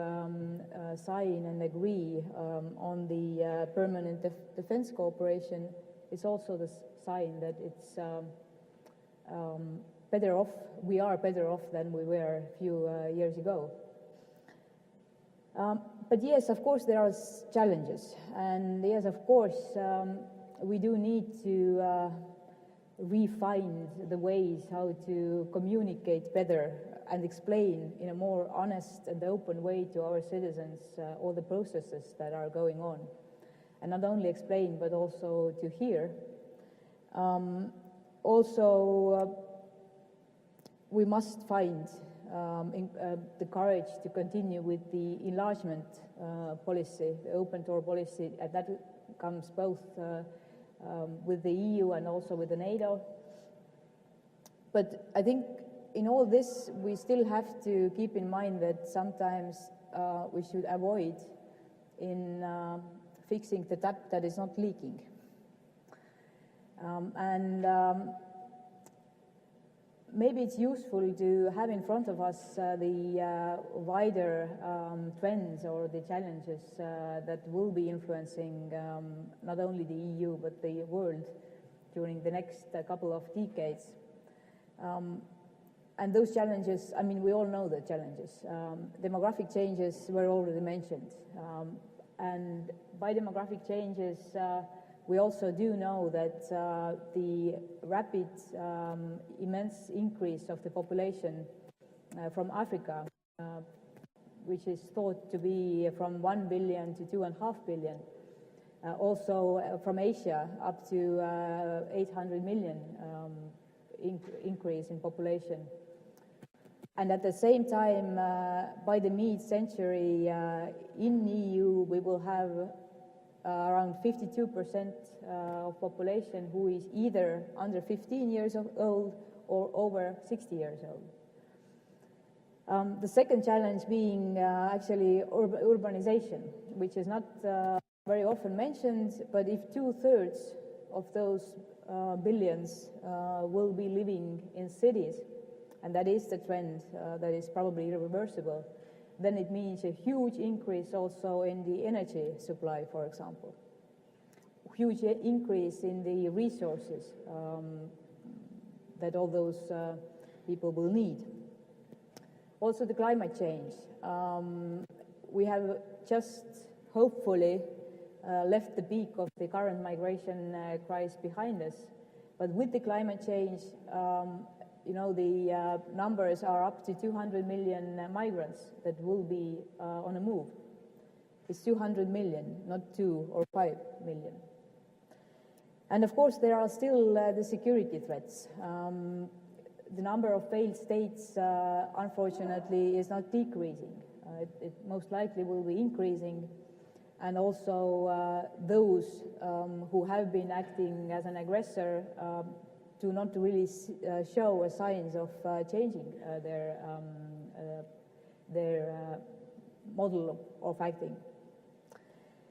sign and agree on the permanent defense cooperation is also the sign that it's better off. We are better off than we were a few years ago. But yes, of course, there are challenges. And yes, of course, we do need to refine the ways how to communicate better and explain in a more honest and open way to our citizens all the processes that are going on. And not only explain, but also to hear. We must find the courage to continue with the enlargement policy, the open door policy, and that comes both with the EU and also with the NATO. But I think in all this, we still have to keep in mind that sometimes we should avoid in fixing the tap that is not leaking. Maybe it's useful to have in front of us the wider trends or the challenges that will be influencing not only the EU but the world during the next couple of decades. And those challenges, I mean, we all know the challenges. Demographic changes were already mentioned. And by demographic changes, we also do know that the rapid, immense increase of the population from Africa, which is thought to be from 1 billion to 2.5 billion, also from Asia up to 800 million increase in population. And at the same time, by the mid-century, in EU, we will have around 52% of population who is either under 15 years old or over 60 years old. The second challenge being actually urbanization, which is not very often mentioned, but if 2/3 of those billions will be living in cities, and that is the trend that is probably irreversible, then it means a huge increase also in the energy supply, for example. Huge increase in the resources that all those people will need. Also the climate change. We have just hopefully left the peak of the current migration crisis behind us, but with the climate change, the numbers are up to 200 million migrants that will be on a move. It's 200 million, not 2 or 5 million. And of course, there are still the security threats. The number of failed states, unfortunately, is not decreasing. It most likely will be increasing. And also those who have been acting as an aggressor do not really show signs of changing their model of acting.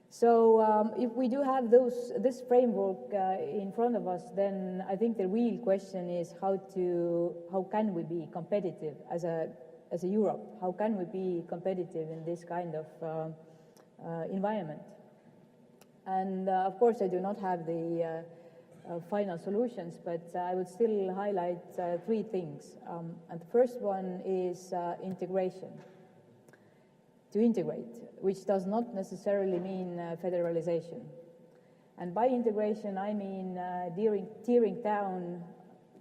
So if we do have this framework in front of us, then I think the real question is how can we be competitive as a Europe? How can we be competitive in this kind of environment? And of course, I do not have the final solutions, but I would still highlight 3 things. And the first one is integration. To integrate, which does not necessarily mean federalization. And by integration, I mean tearing down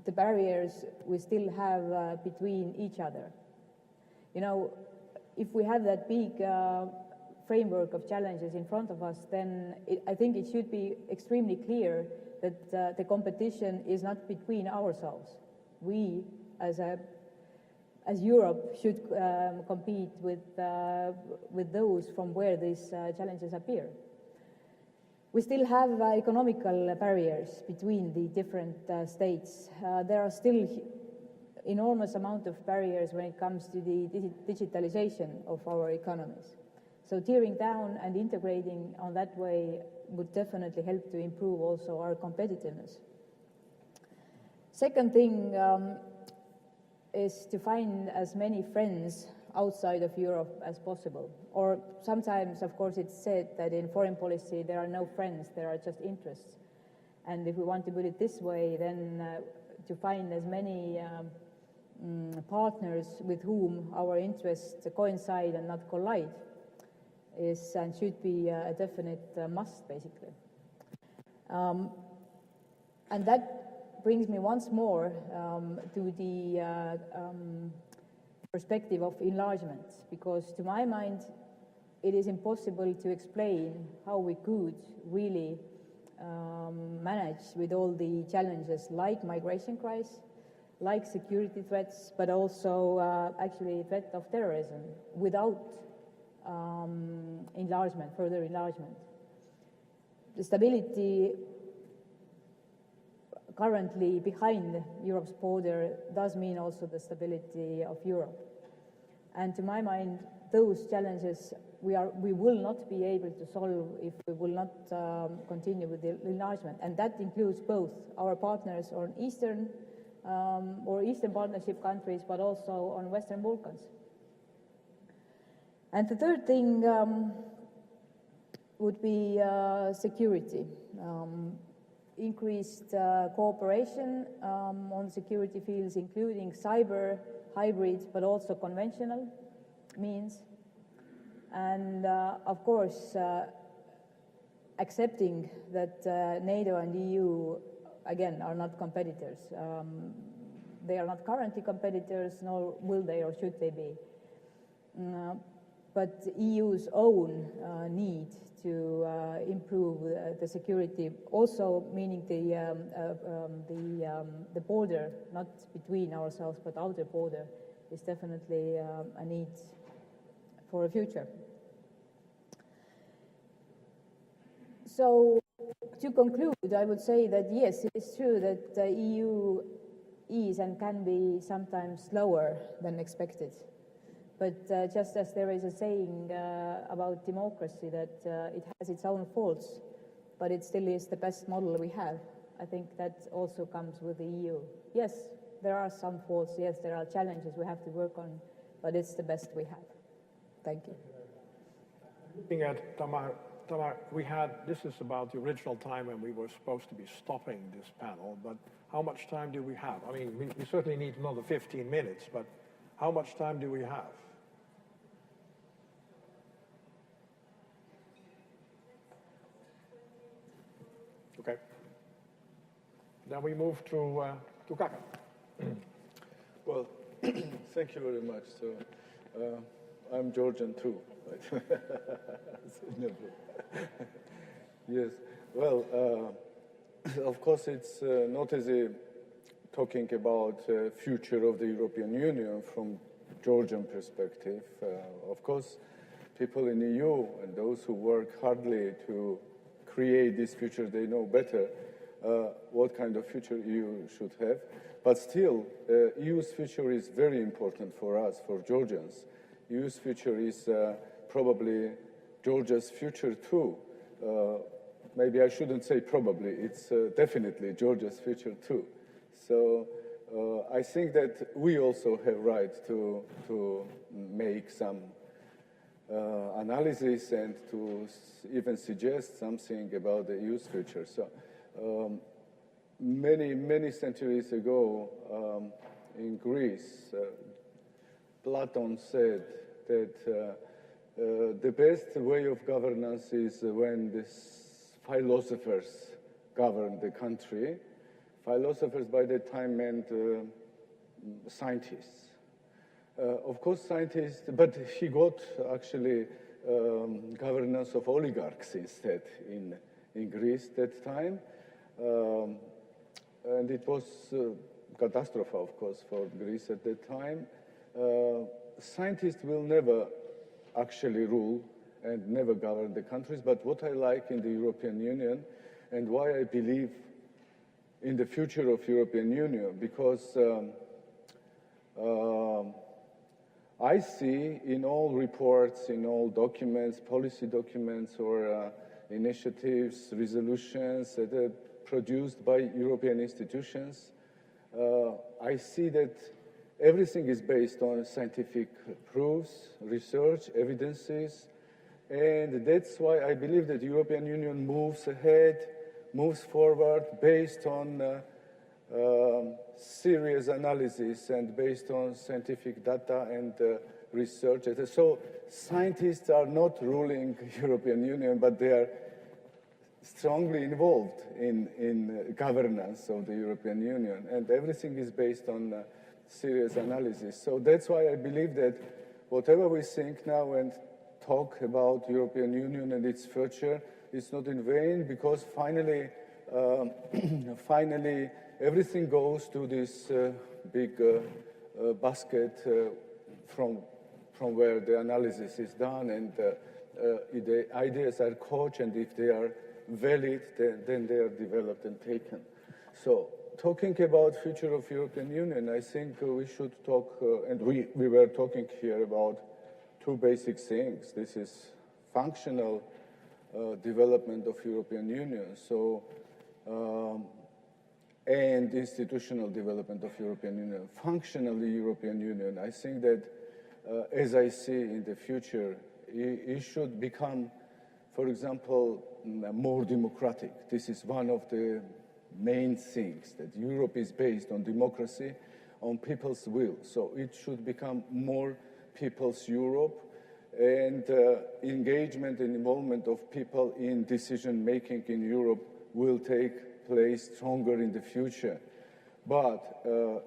the barriers we still have between each other. if we have that big framework of challenges in front of us, then I think it should be extremely clear that the competition is not between ourselves. We, as Europe, should compete with those from where these challenges appear. We still have economical barriers between the different states. There are still enormous amount of barriers when it comes to the digitalization of our economies. So tearing down and integrating on that way would definitely help to improve also our competitiveness. Second thing is to find as many friends outside of Europe as possible. Or sometimes, of course, it's said that in foreign policy there are no friends, there are just interests. And if we want to put it this way, then to find as many partners with whom our interests coincide and not collide is and should be a definite must, basically. And that brings me once more to the perspective of enlargement, because to my mind it is impossible to explain how we could really manage with all the challenges like migration crisis, like security threats, but also actually threat of terrorism without enlargement, further enlargement. The stability currently behind Europe's border does mean also the stability of Europe. And to my mind, those challenges we will not be able to solve if we will not continue with the enlargement. And that includes both our partners on Eastern or Eastern Partnership countries, but also on Western Balkans. And the third thing would be security. Increased cooperation on security fields, including cyber, hybrid, but also conventional means. And of course, accepting that NATO and EU, again, are not competitors. They are not currently competitors, nor will they or should they be. But the EU's own need to improve the security, also meaning the border, not between ourselves but outer border, is definitely a need for a future. So to conclude, I would say that yes, it is true that the EU is and can be sometimes slower than expected. But just as there is a saying about democracy that it has its own faults, but it still is the best model we have, I think that also comes with the EU. Yes, there are some faults, yes, there are challenges we have to work on, but it's the best we have. Thank you. Looking at Tamar, this is about the original time when we were supposed to be stopping this panel, but how much time do we have? I mean, we certainly need another 15 minutes, but how much time do we have? Okay. Then we move to Kakha. Well, thank you very much. So, I'm Georgian too. Right? Yes. Well, of course, it's not easy talking about future of the European Union from Georgian perspective. Of course, people in the EU and those who work hardly to create this future, they know better what kind of future EU should have. But still, EU's future is very important for us, for Georgians. EU's future is probably Georgia's future too. Maybe I shouldn't say probably, it's definitely Georgia's future too. So I think that we also have right to make some analysis and to even suggest something about the EU's future. So many centuries ago in Greece, Plato said that the best way of governance is when the philosophers govern the country. Philosophers by that time meant scientists. Of course, scientists, but he got actually governance of oligarchs instead in Greece that time. And it was catastrophe, of course, for Greece at that time. Scientists will never actually rule and never govern the countries, but what I like in the European Union and why I believe in the future of European Union, because I see in all reports, in all documents, policy documents or initiatives, resolutions that are produced by European institutions, I see that everything is based on scientific proofs, research, evidences, and that's why I believe that the European Union moves ahead, moves forward based on serious analysis and based on scientific data and research. So scientists are not ruling European Union, but they are strongly involved in governance of the European Union, and everything is based on serious analysis. So that's why I believe that whatever we think now and talk about European Union and its future is not in vain, because finally, finally everything goes to this big basket from where the analysis is done, and the ideas are caught, and if they are valid, then they are developed and taken. So talking about future of European Union, I think we should talk, and we were talking here about two basic things. This is functional development of European Union, so and institutional development of European Union. Functionally European Union, I think that as I see in the future, it should become, for example, more democratic. This is one of the main things, that Europe is based on democracy, on people's will. So it should become more people's Europe, and engagement and involvement of people in decision-making in Europe will take place stronger in the future. But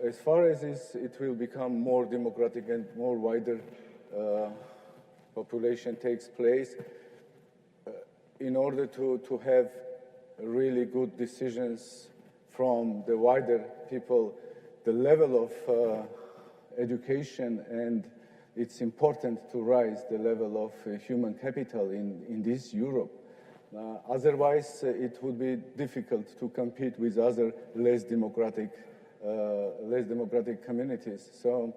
as far as it will become more democratic and more wider population takes place, in order to have really good decisions from the wider people, the level of education, and it's important to raise the level of human capital in this Europe. Otherwise, it would be difficult to compete with other less democratic communities. So,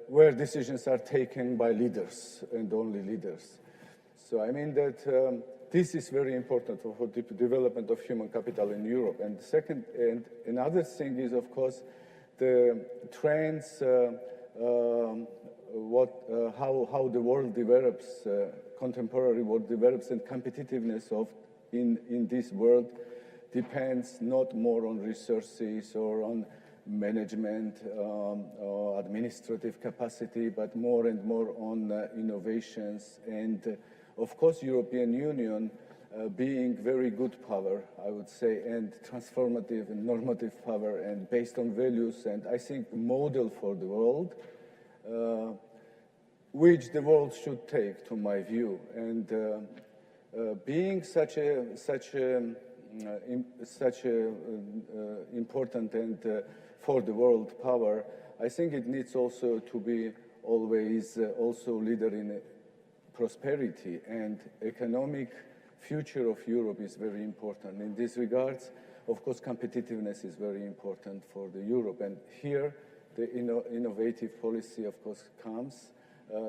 where decisions are taken by leaders and only leaders. So I mean that this is very important for the development of human capital in Europe. And second, and another thing is, of course, the trends, how the world develops, contemporary world develops, and competitiveness of in this world depends not more on resources or on management or administrative capacity, but more and more on innovations. And of course, European Union being very good power, I would say, and transformative and normative power, and based on values, and I think model for the world, which the world should take, to my view. And being such a important and for the world power, I think it needs also to be always also leader in prosperity, and economic future of Europe is very important. In this regards, of course, competitiveness is very important for the Europe, and here the innovative policy, of course, comes.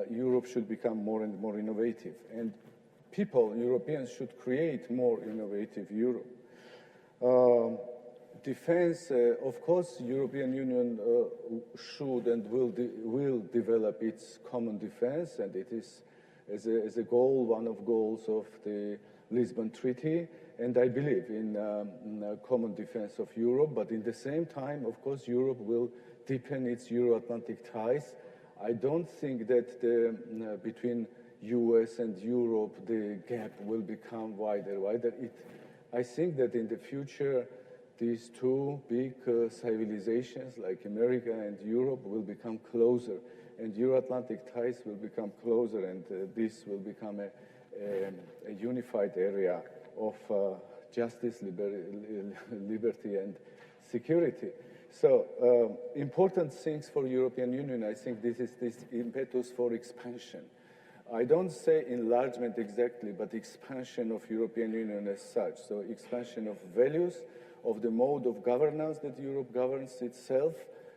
Europe should become more and more innovative, and people, Europeans, should create more innovative Europe. Defense, of course, European Union should and will develop its common defense, and it is as a goal, one of goals of the Lisbon Treaty, and I believe in common defense of Europe. But in the same time, of course, Europe will deepen its Euro-Atlantic ties. I don't think that between US and Europe the gap will become wider. I think that in the future these two big civilizations like America and Europe will become closer. and Euro-Atlantic ties will become closer, and this will become a unified area of justice, liberty, and security. So important things for European Union, I think this is this impetus for expansion. I don't say enlargement exactly, but expansion of European Union as such. So expansion of values, of the mode of governance that Europe governs itself,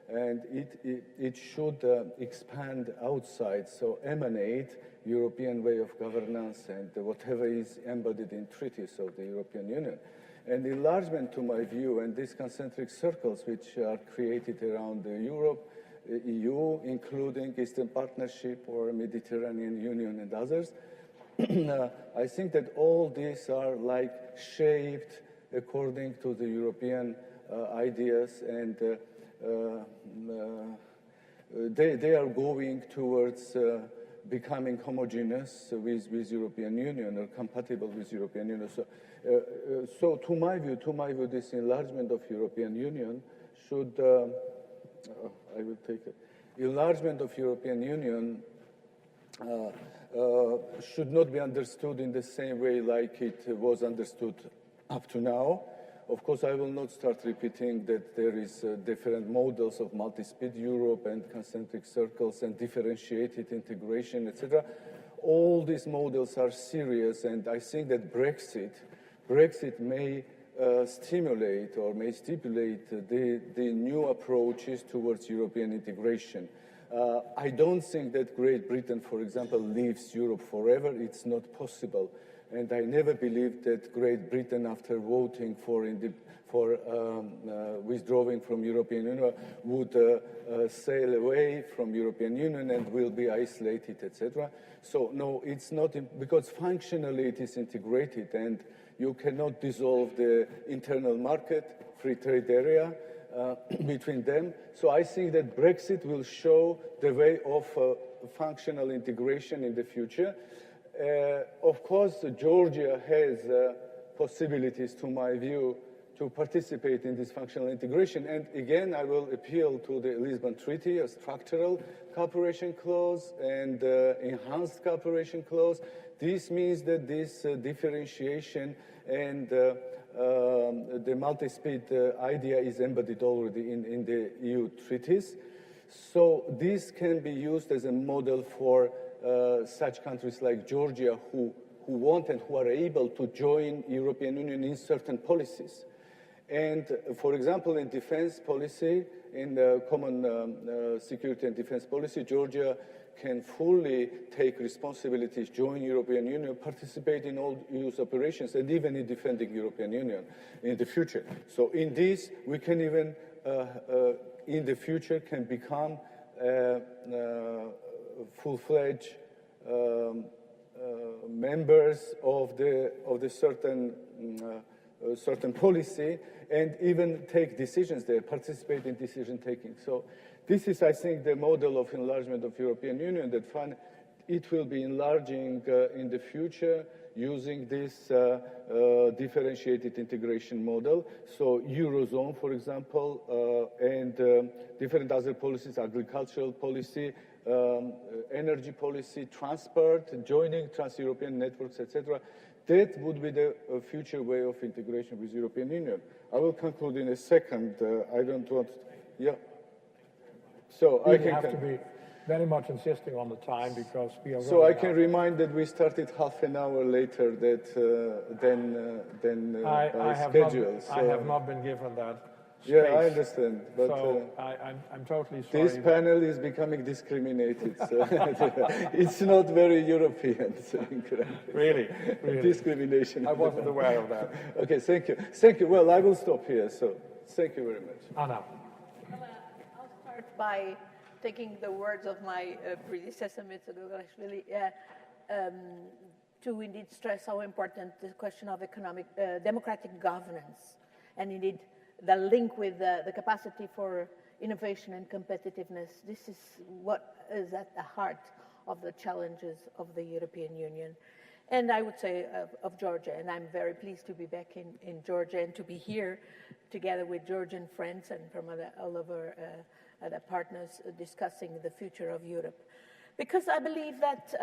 and it should expand outside, so emanate European way of governance and whatever is embodied in treaties of the European Union. And enlargement, to my view, and these concentric circles which are created around Europe, EU, including Eastern Partnership or Mediterranean Union and others, I think that all these are like shaped according to the European ideas, and they are going towards becoming homogeneous with European Union or compatible with European Union. So to my view, this enlargement of European Union should, I will take it, enlargement of European Union should not be understood in the same way like it was understood up to now. Of course, I will not start repeating that there is different models of multi-speed Europe and concentric circles and differentiated integration, etc. All these models are serious, and I think that Brexit may stimulate or may stipulate the new approaches towards European integration. I don't think that Great Britain, for example, leaves Europe forever. It's not possible. And I never believed that Great Britain, after voting for withdrawing from European Union, would sail away from European Union and will be isolated, etc. So no, it's not, because functionally it is integrated, and you cannot dissolve the internal market, free trade area between them. So I think that Brexit will show the way of functional integration in the future. Of course, Georgia has possibilities, to my view, to participate in this functional integration. And again, I will appeal to the Lisbon Treaty, a structural cooperation clause and enhanced cooperation clause. This means that this differentiation and the multi-speed idea is embedded already in the EU treaties. So this can be used as a model for such countries like Georgia who want and who are able to join European Union in certain policies. And for example, in defense policy, in the common security and defense policy, Georgia can fully take responsibilities, join European Union, participate in all EU's operations, and even in defending European Union in the future. So in this, we can even, in the future, can become full-fledged members of the certain policy, and even take decisions there, participate in decision-taking. So this is, I think, the model of enlargement of European Union, that it will be enlarging in the future using this differentiated integration model. So Eurozone, for example, and different other policies, agricultural policy, energy policy, transport, joining trans-European networks, etc. That would be the future way of integration with European Union. I will conclude in a second. I don't want to, yeah. So I can have to be very much insisting on the time, because we are. So I can remind that we started half an hour later than by schedule. I have not been given that space. Yeah, I understand. But so I'm totally sorry. This panel is becoming discriminated. So it's not very European. So really? Discrimination. I wasn't aware of that. Okay, thank you. Thank you. Well, I will stop here. So thank you very much. Anna. I'll start by taking the words of my predecessor, Mr. Gogolashvili, to indeed stress how important the question of democratic governance, and indeed the link with the capacity for innovation and competitiveness. This is what is at the heart of the challenges of the European Union. And I would say of Georgia, and I'm very pleased to be back in Georgia and to be here together with Georgian friends and from all over the partners discussing the future of Europe. Because I believe that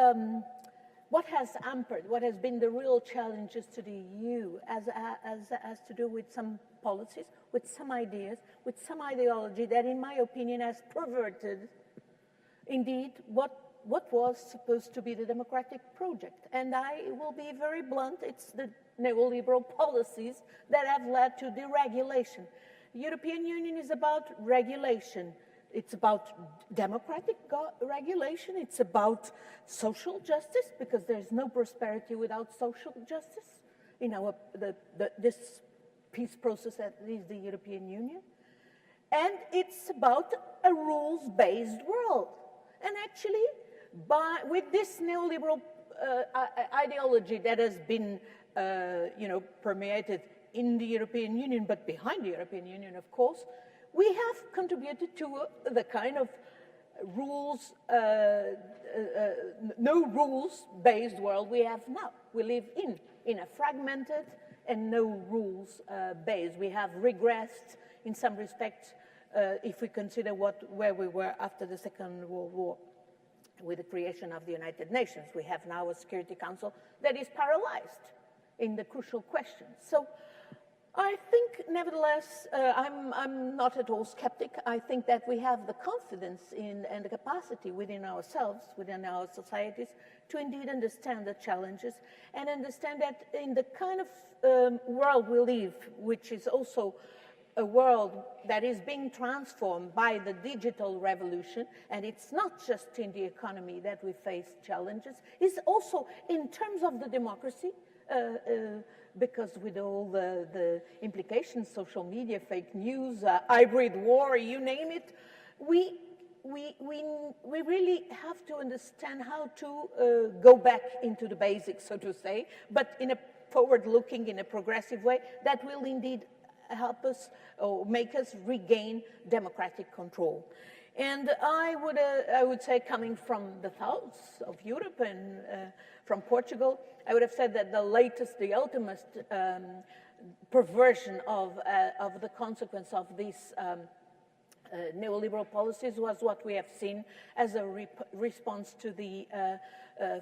what has hampered, what has been the real challenges to the EU has to do with some policies, with some ideas, with some ideology that, in my opinion, has perverted, indeed, what was supposed to be the democratic project. And I will be very blunt, it's the neoliberal policies that have led to deregulation. The European Union is about regulation. It's about democratic regulation. It's about social justice, because there's no prosperity without social justice. You know, this peace process that is the European Union. And it's about a rules-based world. And actually, with this neoliberal ideology that has been, permeated in the European Union, but behind the European Union, of course, we have contributed to the kind of rules, no rules-based world we have now. We live in a fragmented and no rules-based. We have regressed in some respects if we consider where we were after the Second World War. With the creation of the United Nations, we have now a Security Council that is paralyzed in the crucial questions. So I think, nevertheless, I'm not at all skeptic. I think that we have the confidence and the capacity within ourselves, within our societies, to indeed understand the challenges and understand that in the kind of world we live, which is also a world that is being transformed by the digital revolution, and it's not just in the economy that we face challenges, it's also in terms of the democracy, because with all the implications, social media, fake news, hybrid war, you name it, we really have to understand how to go back into the basics, so to say, but in a forward-looking, in a progressive way that will indeed help us or make us regain democratic control. And I would say, coming from the south of Europe and from Portugal, I would have said that the ultimate perversion of the consequence of these neoliberal policies was what we have seen as a response to the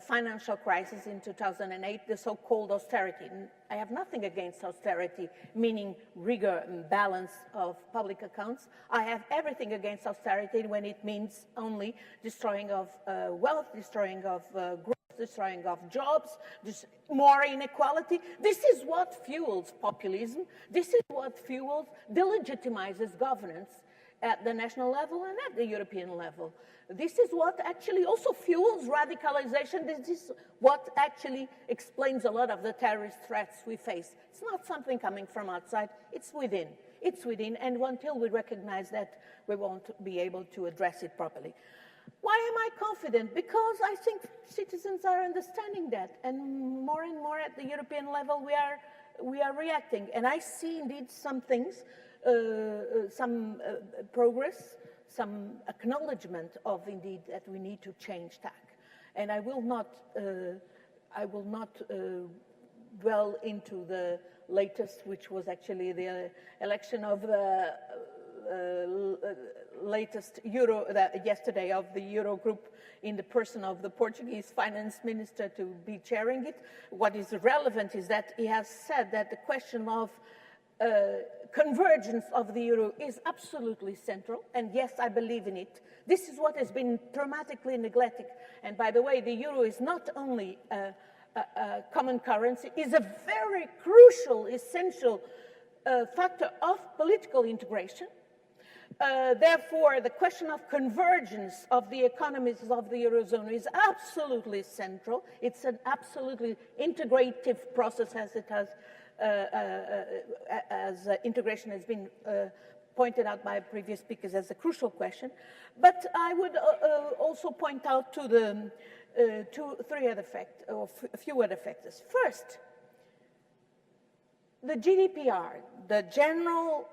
financial crisis in 2008, the so-called austerity. And I have nothing against austerity, meaning rigor and balance of public accounts. I have everything against austerity when it means only destroying of wealth, destroying of growth, destroying of jobs, more inequality. This is what fuels populism. This is what fuels, delegitimizes governance at the national level and at the European level. This is what actually also fuels radicalization. This is what actually explains a lot of the terrorist threats we face. It's not something coming from outside, it's within. It's within, and until we recognize that, we won't be able to address it properly. Why am I confident? Because I think citizens are understanding that, and more at the European level we are reacting. And I see indeed some things, some progress, some acknowledgement of indeed that we need to change tack. And I will not dwell into the latest, which was actually the election of the latest yesterday of the Eurogroup in the person of the Portuguese finance minister to be chairing it. What is relevant is that he has said that the question of convergence of the euro is absolutely central, and yes, I believe in it. This is what has been dramatically neglected. And by the way, the euro is not only a common currency, is a very crucial, essential factor of political integration. Therefore, the question of convergence of the economies of the Eurozone is absolutely central. It's an absolutely integrative process, as it has integration has been pointed out by previous speakers as a crucial question. But I would also point out to the three other factors, or a few other factors. First, the GDPR, the General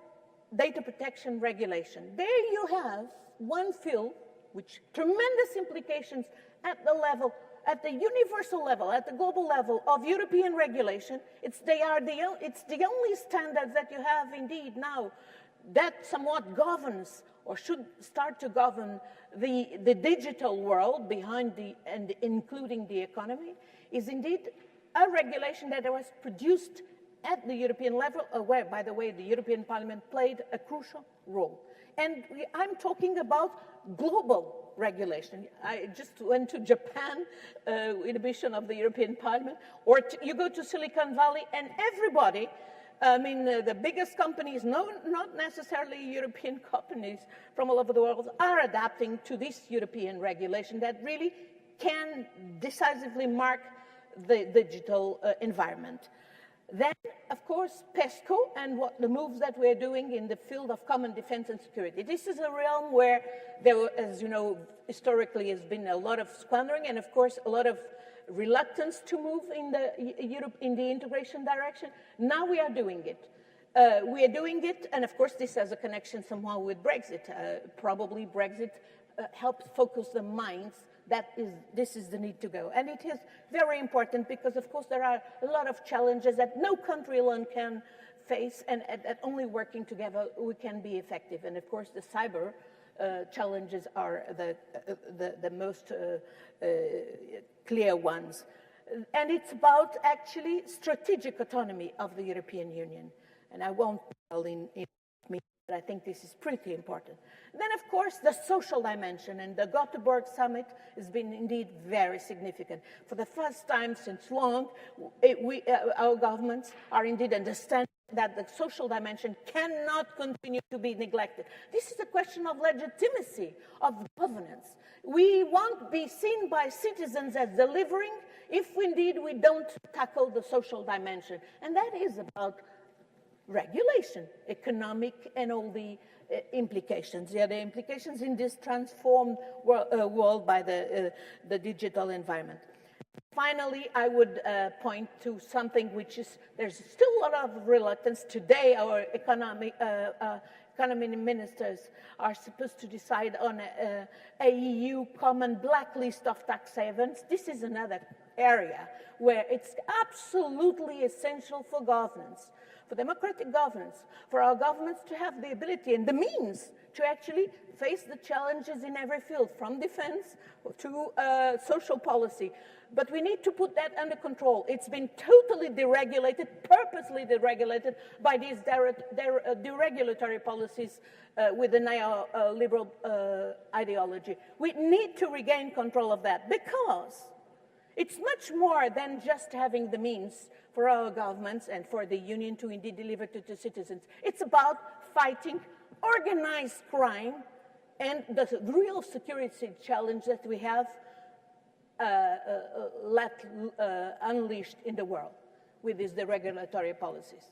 Data Protection Regulation. There you have one field which tremendous implications at the level, at the universal level, at the global level of European regulation. It's the only standards that you have indeed now that somewhat governs or should start to govern the digital world behind and including the economy, is indeed a regulation that was produced at the European level, where, by the way, the European Parliament played a crucial role. And I'm talking about global regulation. I just went to Japan in a mission of the European Parliament, or you go to Silicon Valley and everybody, I mean, the biggest companies, not necessarily European companies from all over the world, are adapting to this European regulation that really can decisively mark the digital environment. Then, of course, PESCO and the moves that we're doing in the field of common defense and security. This is a realm where there, as you know, historically has been a lot of squandering and, of course, a lot of reluctance to move in the integration direction. Now we are doing it. We are doing it, and of course, this has a connection somehow with Brexit. Probably Brexit helps focus the minds that this is the need to go. And it is very important because, of course, there are a lot of challenges that no country alone can face, and that only working together we can be effective. And, of course, the cyber challenges are the most clear ones. And it's about, actually, strategic autonomy of the European Union. And I won't tell in me, but I think this is pretty important. Then, of course, the social dimension, and the Gothenburg summit has been indeed very significant. For the first time since long, our governments are indeed understanding that the social dimension cannot continue to be neglected. This is a question of legitimacy of governance. We won't be seen by citizens as delivering if indeed we don't tackle the social dimension. And that is about regulation, economic, and all the implications. The other implications in this transformed world by the digital environment. Finally, I would point to something which is, there's still a lot of reluctance. Today, our economy ministers are supposed to decide on a EU common blacklist of tax havens. This is another area where it's absolutely essential for governance, for democratic governance, for our governments to have the ability and the means to actually face the challenges in every field, from defense to social policy. But we need to put that under control. It's been totally deregulated, purposely deregulated by these deregulatory policies with the neoliberal ideology. We need to regain control of that, because it's much more than just having the means for our governments and for the Union to indeed deliver to the citizens. It's about fighting organized crime and the real security challenge that we have unleashed in the world with these deregulatory policies.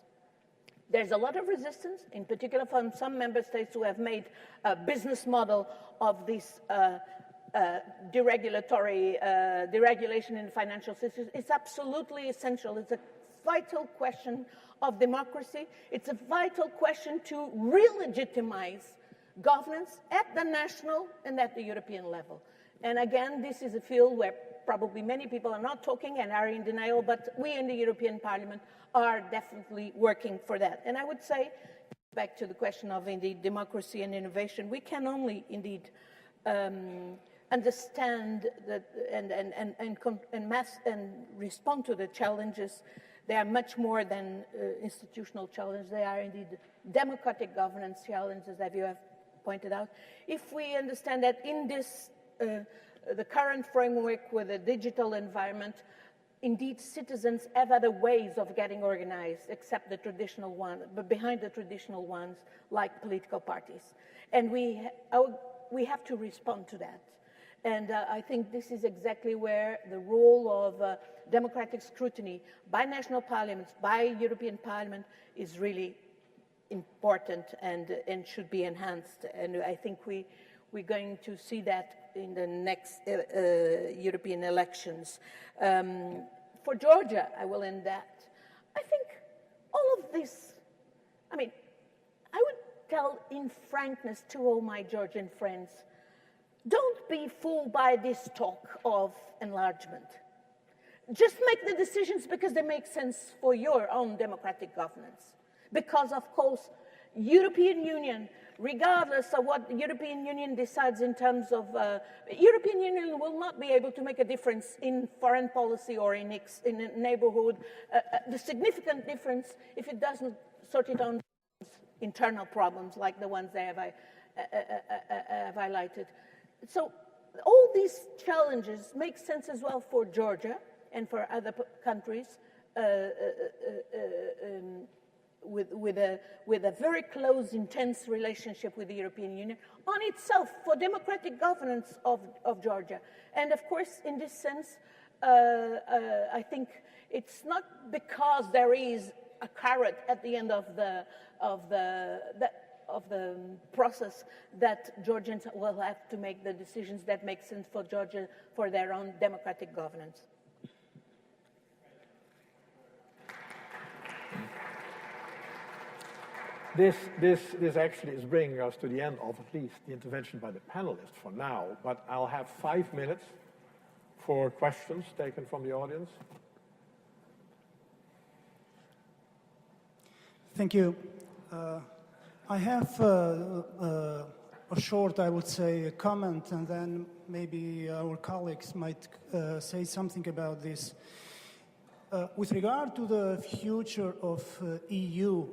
There's a lot of resistance, in particular from some member states who have made a business model of this deregulation in financial systems. It's absolutely essential. It's a vital question of democracy. It's a vital question to re-legitimize governance at the national and at the European level. And again, this is a field where probably many people are not talking and are in denial, but we in the European Parliament are definitely working for that. And I would say, back to the question of indeed democracy and innovation, we can only indeed understand that and respond to the challenges. They are much more than institutional challenges. They are indeed democratic governance challenges, as you have pointed out. If we understand that in this the current framework with the digital environment, indeed citizens have other ways of getting organized except the traditional one, but behind the traditional ones, like political parties. And we have to respond to that. And I think this is exactly where the role of democratic scrutiny by national parliaments, by European Parliament, is really important and should be enhanced. And I think we're going to see that in the next European elections. For Georgia, I will end that. I think all of this, I mean, I would tell in frankness to all my Georgian friends, don't be fooled by this talk of enlargement. Just make the decisions because they make sense for your own democratic governance. Because, of course, European Union regardless of what the European Union decides in terms of, European Union will not be able to make a difference in foreign policy or in a neighborhood, the significant difference if it doesn't sort its own internal problems like the ones they have highlighted. So all these challenges make sense as well for Georgia and for other countries with a very close, intense relationship with the European Union on itself for democratic governance of Georgia. And of course, in this sense, I think it's not because there is a carrot at the end of the process that Georgians will have to make the decisions that make sense for Georgia for their own democratic governance. This actually is bringing us to the end of at least the intervention by the panelists for now, but I'll have 5 minutes for questions taken from the audience. Thank you. I have a short, I would say, comment, and then maybe our colleagues might say something about this. With regard to the future of EU,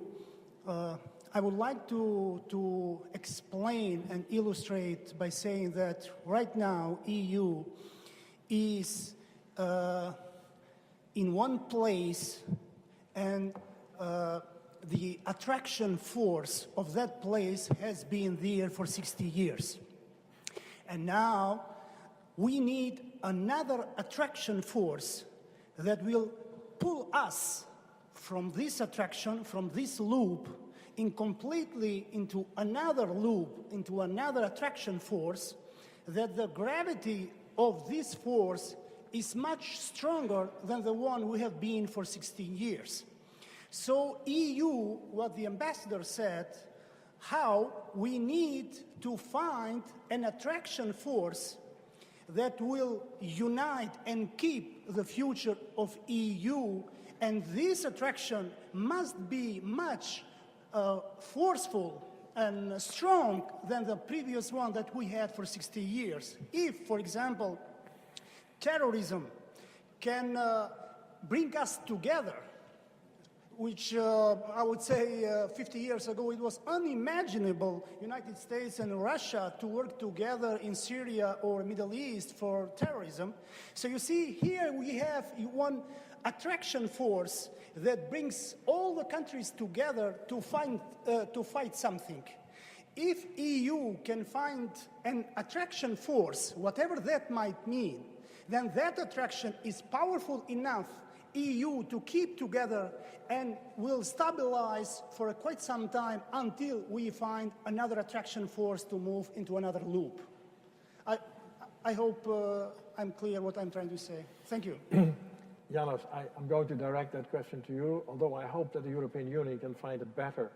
I would like to explain and illustrate by saying that right now EU is in one place, and the attraction force of that place has been there for 60 years. And now we need another attraction force that will pull us from this attraction, from this loop, completely into another loop, into another attraction force, that the gravity of this force is much stronger than the one we have been for 16 years. So EU, what the ambassador said, how we need to find an attraction force that will unite and keep the future of EU, and this attraction must be much forceful and strong than the previous one that we had for 60 years. If, for example, terrorism can bring us together, which I would say 50 years ago it was unimaginable, United States and Russia to work together in Syria or Middle East for terrorism. So you see, here we have one attraction force that brings all the countries together to fight something. If EU can find an attraction force, whatever that might mean, then that attraction is powerful enough EU to keep together and will stabilize for quite some time until we find another attraction force to move into another loop. I hope I'm clear what I'm trying to say. Thank you. Janos, I'm going to direct that question to you, although I hope that the European Union can find a better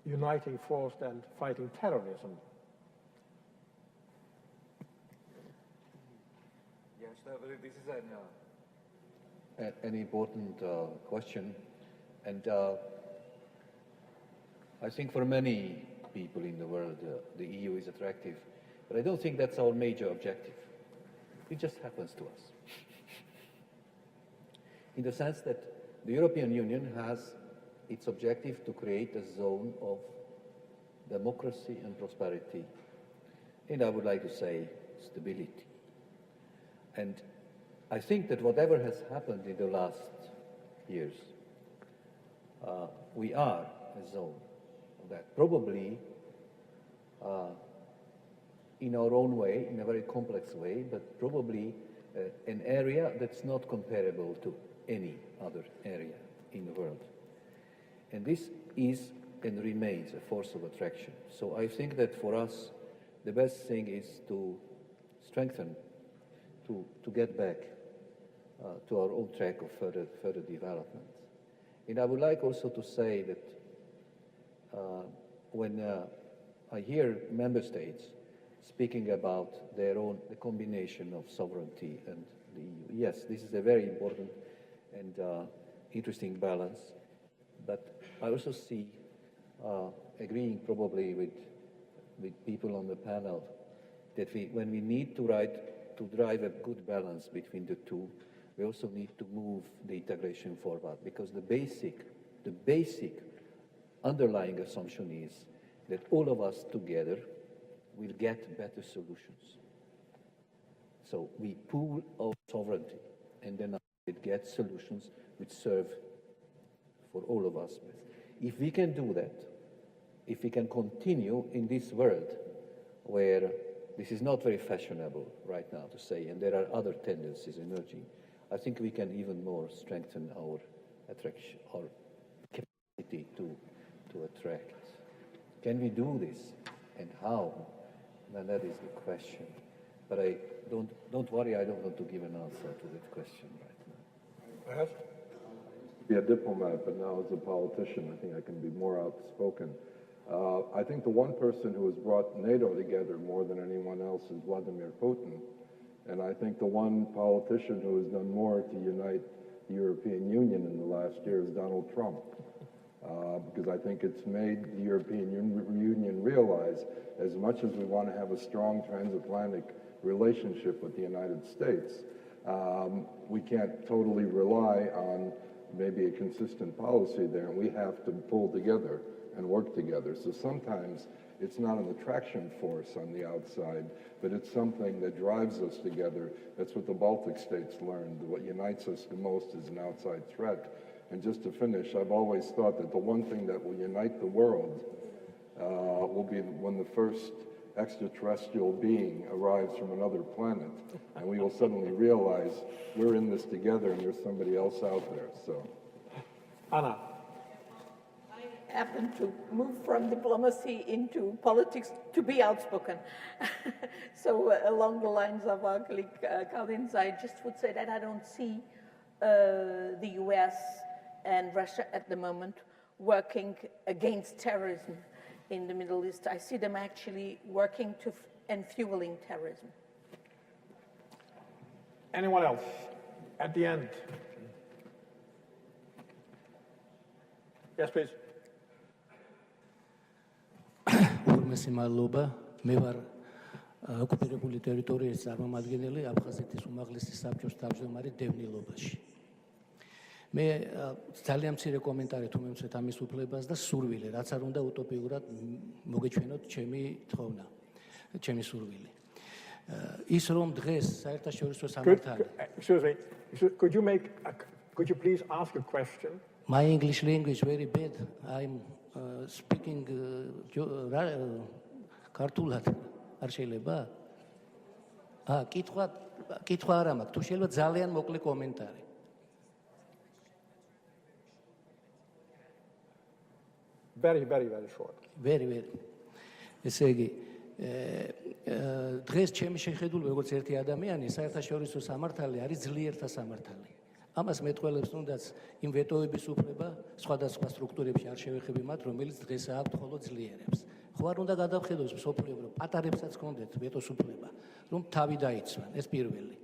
uniting force than fighting terrorism. Yes, this is an important question, and I think for many people in the world the EU is attractive, but I don't think that's our major objective. It just happens to us. In the sense that the European Union has its objective to create a zone of democracy and prosperity, and I would like to say stability. And I think that whatever has happened in the last years, we are a zone of that. Probably in our own way, in a very complex way, but probably an area that's not comparable to any other area in the world. And this is and remains a force of attraction. So I think that for us, the best thing is to strengthen, to get back to our old track of further development. And I would like also to say that when I hear member states speaking about their own, the combination of sovereignty and the EU, yes, this is a very important and interesting balance, but I also see, agreeing probably with with people on the panel that when we need to drive a good balance between the two, we also need to move the integration forward, because the basic underlying assumption is that all of us together will get better solutions. So we pool our sovereignty, and then we get solutions which serve for all of us. If we can do that, if we can continue in this world where this is not very fashionable right now to say, and there are other tendencies emerging, I think we can even more strengthen our attraction, our capacity to attract. Can we do this, and how? Then that is the question. But don't worry, I don't want to give an answer to that question right now. Perhaps? Be a diplomat, but now as a politician, I think I can be more outspoken. I think the one person who has brought NATO together more than anyone else is Vladimir Putin. And I think the one politician who has done more to unite the European Union in the last year is Donald Trump. Because I think it's made the European Union realize, as much as we want to have a strong transatlantic relationship with the United States, we can't totally rely on maybe a consistent policy there, and we have to pull together and work together. So sometimes it's not an attraction force on the outside, but it's something that drives us together. That's what the Baltic states learned. What unites us the most is an outside threat. And just to finish, I've always thought that the one thing that will unite the world will be when the first extraterrestrial being arrives from another planet, and we will suddenly realize we're in this together and there's somebody else out there. So, Anna. I happen to move from diplomacy into politics to be outspoken. So along the lines of our colleague Kalniņš, I just would say that I don't see the US and Russia at the moment working against terrorism in the Middle East. I see them actually working to and fueling terrorism. Anyone else? At the end. Yes, please. ურმესი მადლობა. მე ვარ ოკუპირებული ტერიტორიის წარმომადგენელი აფხაზეთის უმაღლესი საბჭოს თავმჯდომარე დევნილობაში. მე ძალიან მცირე კომენტარი თუ მემცეთ ამის უფლებას და სურვილი, რაც არ უნდა utopიურად მოგეჩვენოთ ჩემი თხოვნა, ჩემი სურვილი. ის რომ დღეს საერთაშორისო სამართალი. Excuse me. Could you please ask a question? My English language very bad. I'm speaking ქართულად. არ შეიძლება? კითხვა არ მაქვს. თუ შეიძლება ძალიან მოკლე კომენტარი. Very, very, very short. Very, very. ესე იგი, დღეს ჩემი შეხედულება როგორც ერთი ადამიანი, საერთაშორისო სამართალი არის ძლიერთა სამართალი. ამას მეტყველებს თუნდაც იმ ვეტოების უფლება სხვადასხვა სტრუქტურებში არ შევეხები მათ, რომელიც დღეს აქვთ მხოლოდ ძლიერებს. ხო არ უნდა გადავხედოს მსოფლიო, რომ პატარებსაც ჰქონდეთ ვეტოს უფლება, რომ თავი დაიცვან, ეს პირველი.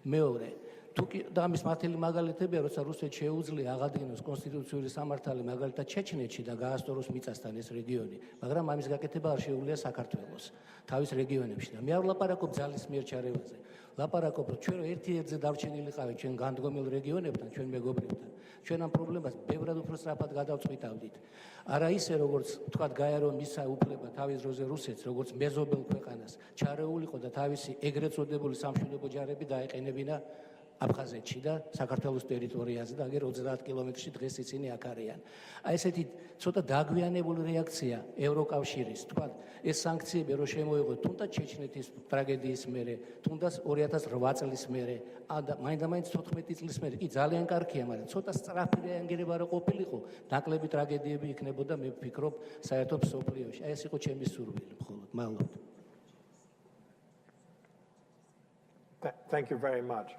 მეორე, თუ და ამის მართალი მაგალითებია, როცა რუსეთს შეუძლია აღადგინოს კონსტიტუციური სამართალი მაგალითად ჩეჩნეთში და გაასწოროს მიწასთან ეს რეგიონი, მაგრამ ამის გაკეთება არ შეუძლია საქართველოს თავის რეგიონებში. და მე არ ვლაპარაკობ ძალის მიერ ჩარევაზე. ლაპარაკობ, ჩვენ ერთ-ერთზე დარჩენილიყავით ჩვენ განდგომილ რეგიონებთან, ჩვენ მეგობრებთან. ჩვენ ამ პრობლემას ბევრად უფრო სწრაფად გადავწყვიტავდით. არა ისე, როგორც თქვათ გაერო მისა უფლება თავის დროზე რუსეთს, როგორც მეზობელ ქვეყანას, ჩარეულიყო და თავისი ეგრეთ წოდებული სამშვიდობო ჯარები დაეყენებინა აფხაზეთში და საქართველოს ტერიტორიაზე და აგერ 30 კილომეტრში დღეს ისინი აქ არიან. აი ესეთი ცოტა დაგვიანებული რეაქცია ევროკავშირის, თქვათ, ეს სანქციები რო შემოიღო თუნდაც ჩეჩნეთის ტრაგედიის მერე, თუნდაც 2008 წლის მერე, და მაინდა-მაინც 14 წლის მერე, კი ძალიან კარგია, მაგრამ ცოტა სწრაფი რეაგირება რო ყოფილიყო, ნაკლები ტრაგედიები იქნებოდა, მე ვფიქრობ, საერთოდ მსოფლიოში. აი ეს იყო ჩემი სურვილი მხოლოდ. მადლობა. Thank you very much.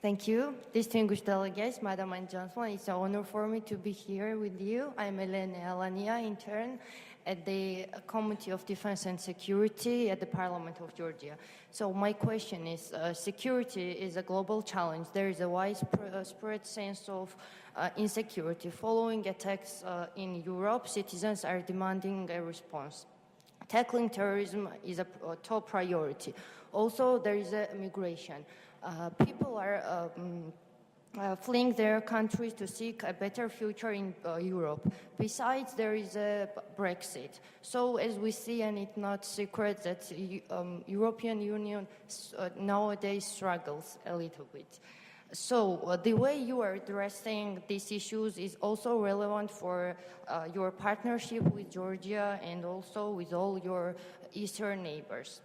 Thank you, distinguished delegates, Madam and Gentlemen. It's an honor for me to be here with you. I'm Elena Alania, intern, at the Committee of Defense and Security at the Parliament of Georgia. So my question is, security is a global challenge. There is a widespread sense of insecurity. Following attacks in Europe, citizens are demanding a response. Tackling terrorism is a top priority. Also, there is migration. People are fleeing their countries to seek a better future in Europe. Besides, there is a Brexit. So as we see, and it's not secret that European Union nowadays struggles a little bit. So the way you are addressing these issues is also relevant for your partnership with Georgia and also with all your eastern neighbors.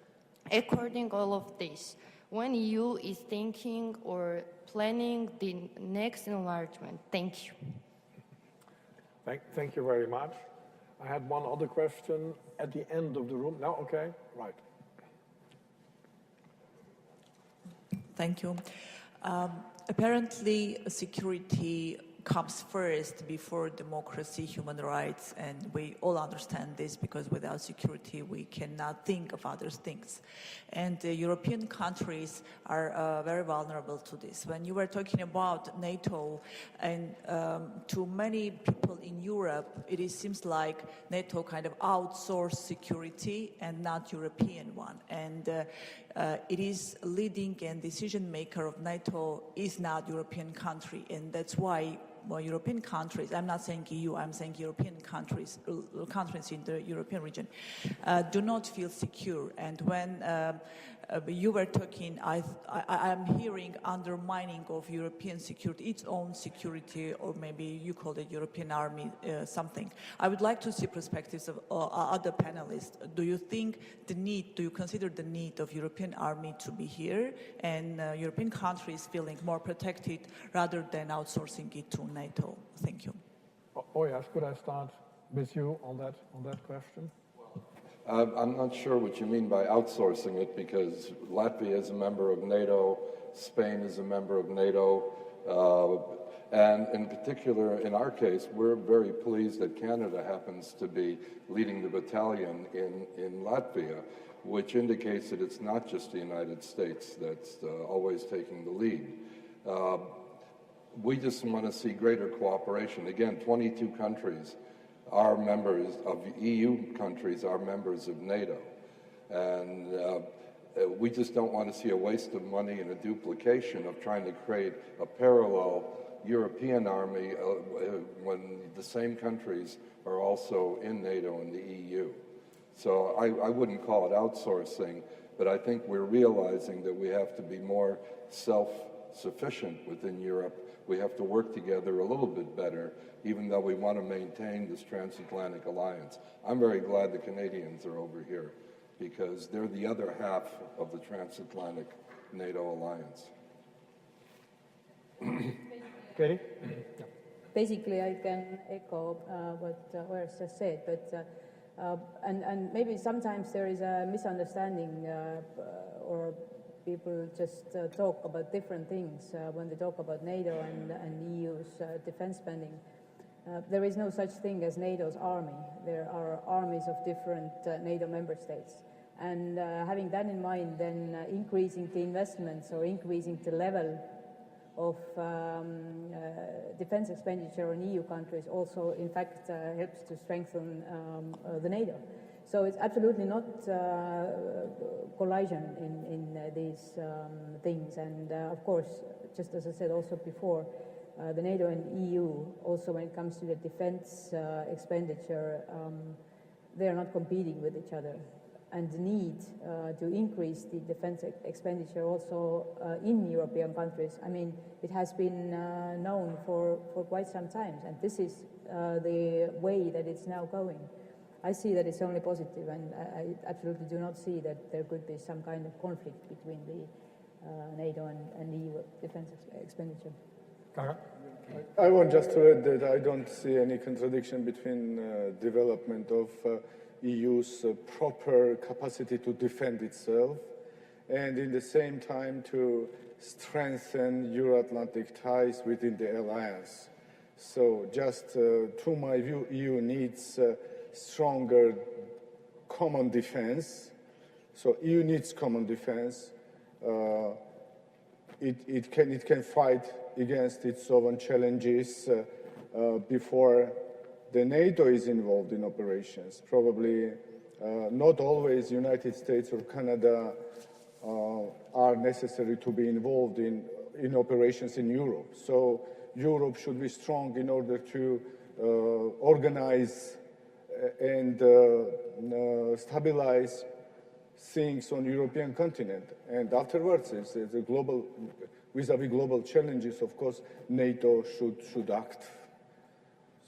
According to all of this, when EU is thinking or planning the next enlargement? Thank you. Thank you very much. I had one other question at the end of the room. No, okay, right. Thank you. Apparently, security comes first before democracy, human rights, and we all understand this because without security we cannot think of other things. And the European countries are very vulnerable to this. When you were talking about NATO, and to many people in Europe, it seems like NATO kind of outsourced security and not European one. And it is leading and decision maker of NATO is not European country, and that's why European countries, I'm not saying EU, I'm saying European countries in the European region, do not feel secure. And when you were talking, I'm hearing undermining of European security, its own security, or maybe you call it European army, something. I would like to see perspectives of other panelists. Do you think do you consider the need of European army to be here and European countries feeling more protected rather than outsourcing it to NATO? Thank you. Ojārs, could I start with you on that question? I'm not sure what you mean by outsourcing it, because Latvia is a member of NATO, Spain is a member of NATO, and in particular, in our case, we're very pleased that Canada happens to be leading the battalion in Latvia, which indicates that it's not just the United States that's always taking the lead. We just want to see greater cooperation. Again, 22 countries are members of EU countries, are members of NATO. And we just don't want to see a waste of money and a duplication of trying to create a parallel European army when the same countries are also in NATO and the EU. So I wouldn't call it outsourcing, but I think we're realizing that we have to be more self-sufficient within Europe. We have to work together a little bit better, even though we want to maintain this transatlantic alliance. I'm very glad the Canadians are over here, because they're the other half of the transatlantic NATO alliance. Katie? Basically, I can echo what Ojārs just said, but and maybe sometimes there is a misunderstanding or people just talk about different things when they talk about NATO and EU's defense spending. There is no such thing as NATO's army. There are armies of different NATO member states. And having that in mind, then increasing the investments or increasing the level of defense expenditure in EU countries also, in fact, helps to strengthen the NATO. So it's absolutely not collision in these things. And of course, just as I said also before, the NATO and EU, also when it comes to the defense expenditure, they are not competing with each other. And the need to increase the defense expenditure also in European countries, I mean, it has been known for quite some time. And this is the way that it's now going. I see that it's only positive, and I absolutely do not see that there could be some kind of conflict between the NATO and EU defense expenditure. Kakha? I want just to add that I don't see any contradiction between development of EU's proper capacity to defend itself and in the same time to strengthen Euro-Atlantic ties within the alliance. So just to my view, EU needs stronger common defense. So EU needs common defense. It can fight against its own challenges before the NATO is involved in operations. Probably not always United States or Canada are necessary to be involved in operations in Europe. So Europe should be strong in order to organize and stabilize things on European continent. And afterwards, it's a global, vis-a-vis global challenges, of course, NATO should act.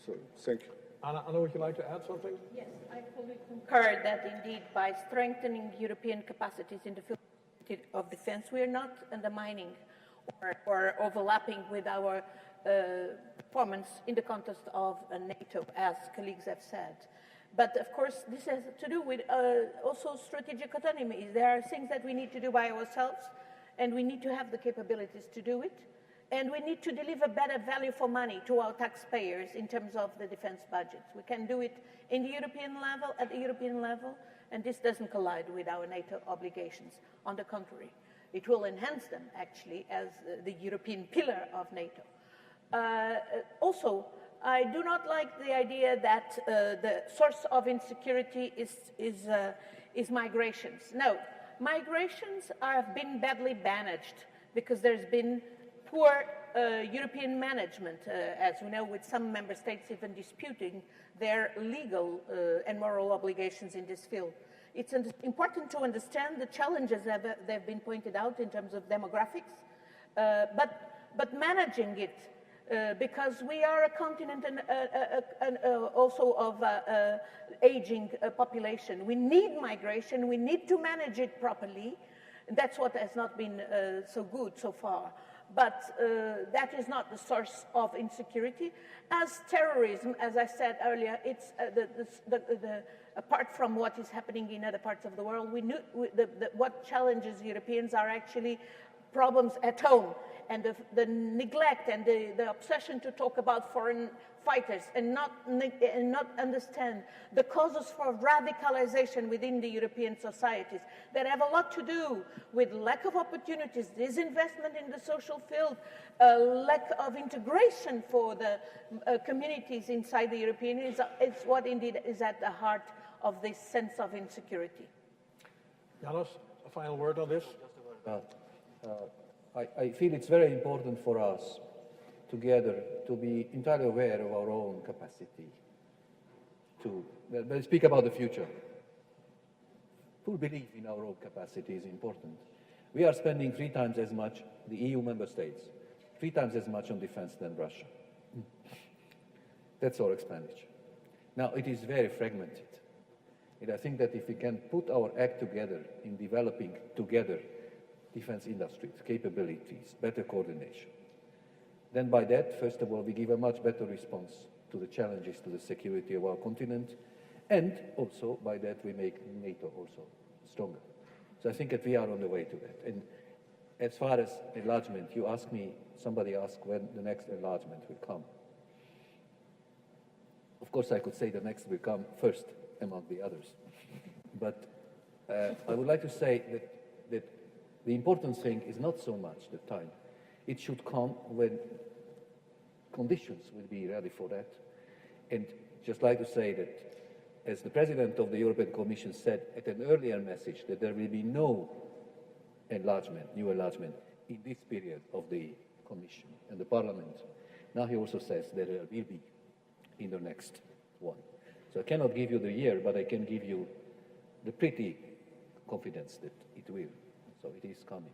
So, thank you. Anna, would you like to add something? Yes, I fully concur that indeed by strengthening European capacities in the field of defense, we are not undermining or overlapping with our performance in the context of NATO, as colleagues have said. But of course, this has to do with also strategic autonomy. There are things that we need to do by ourselves, and we need to have the capabilities to do it. And we need to deliver better value for money to our taxpayers in terms of the defense budgets. We can do it in the European level, at the European level, and this doesn't collide with our NATO obligations. On the contrary, it will enhance them, actually, as the European pillar of NATO. Also, I do not like the idea that the source of insecurity is migrations. No, migrations have been badly managed because there's been poor European management, as we know, with some member states even disputing their legal and moral obligations in this field. It's important to understand the challenges that have been pointed out in terms of demographics, but managing it, because we are a continent and also of aging population. We need migration, we need to manage it properly. That's what has not been so good so far. But that is not the source of insecurity. As terrorism, as I said earlier, it's apart from what is happening in other parts of the world, what challenges Europeans are actually problems at home, and the neglect and the obsession to talk about foreign fighters and not understand the causes for radicalization within the European societies that have a lot to do with lack of opportunities, disinvestment in the social field, lack of integration for the communities inside the European Union. It's what indeed is at the heart of this sense of insecurity. Janos, a final word on this? I feel it's very important for us together to be entirely aware of our own capacity to speak about the future. Full belief in our own capacity is important. We are spending 3 times as much, the EU member states, 3 times as much on defense than Russia. That's our expenditure. Now, it is very fragmented. And I think that if we can put our act together in developing together defense industries, capabilities, better coordination, then by that, first of all, we give a much better response to the challenges to the security of our continent, and also by that we make NATO also stronger. So I think that we are on the way to that. And as far as enlargement, you asked me, somebody asked when the next enlargement will come. Of course, I could say the next will come first among the others. But I would like to say that the important thing is not so much the time. It should come when conditions will be ready for that. And just like to say that, as the President of the European Commission said at an earlier message, that there will be no enlargement, new enlargement, in this period of the Commission and the Parliament. Now he also says that there will be in the next one. So I cannot give you the year, but I can give you the pretty confidence that it will. So it is coming.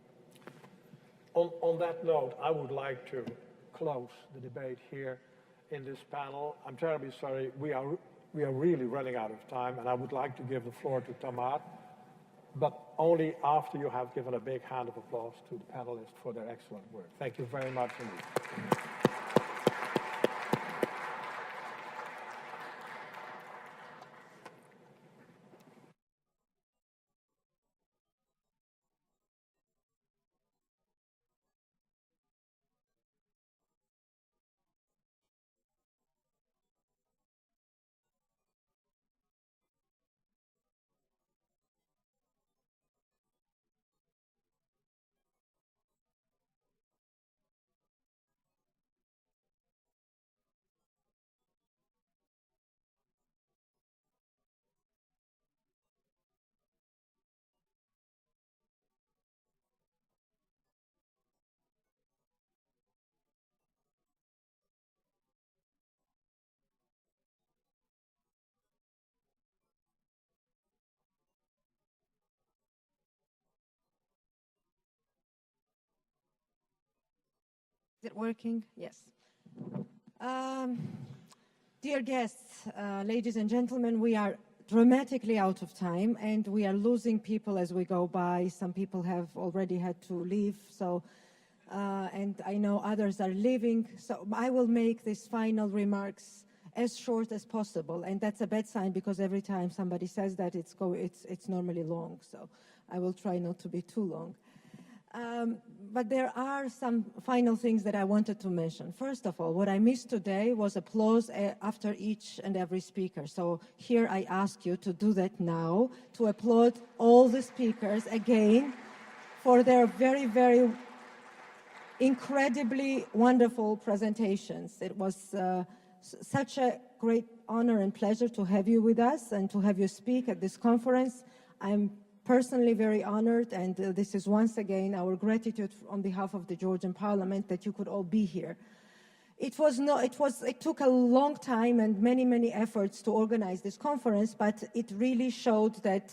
On that note, I would like to close the debate here in this panel. I'm terribly sorry, we are really running out of time, and I would like to give the floor to Tamar, but only after you have given a big hand of applause to the panelists for their excellent work. Thank you very much indeed. Is it working? Yes. Dear guests, ladies and gentlemen, we are dramatically out of time and we are losing people as we go by. Some people have already had to leave, so and I know others are leaving. So I will make these final remarks as short as possible, and that's a bad sign because every time somebody says that, it's normally long. So I will try not to be too long. But there are some final things that I wanted to mention. First of all, what I missed today was applause after each and every speaker. So here I ask you to do that now, to applaud all the speakers again for their very, very incredibly wonderful presentations. It was such a great honor and pleasure to have you with us and to have you speak at this conference. I'm personally very honored, and this is once again our gratitude on behalf of the Georgian Parliament that you could all be here. It took a long time and many efforts to organize this conference, but it really showed that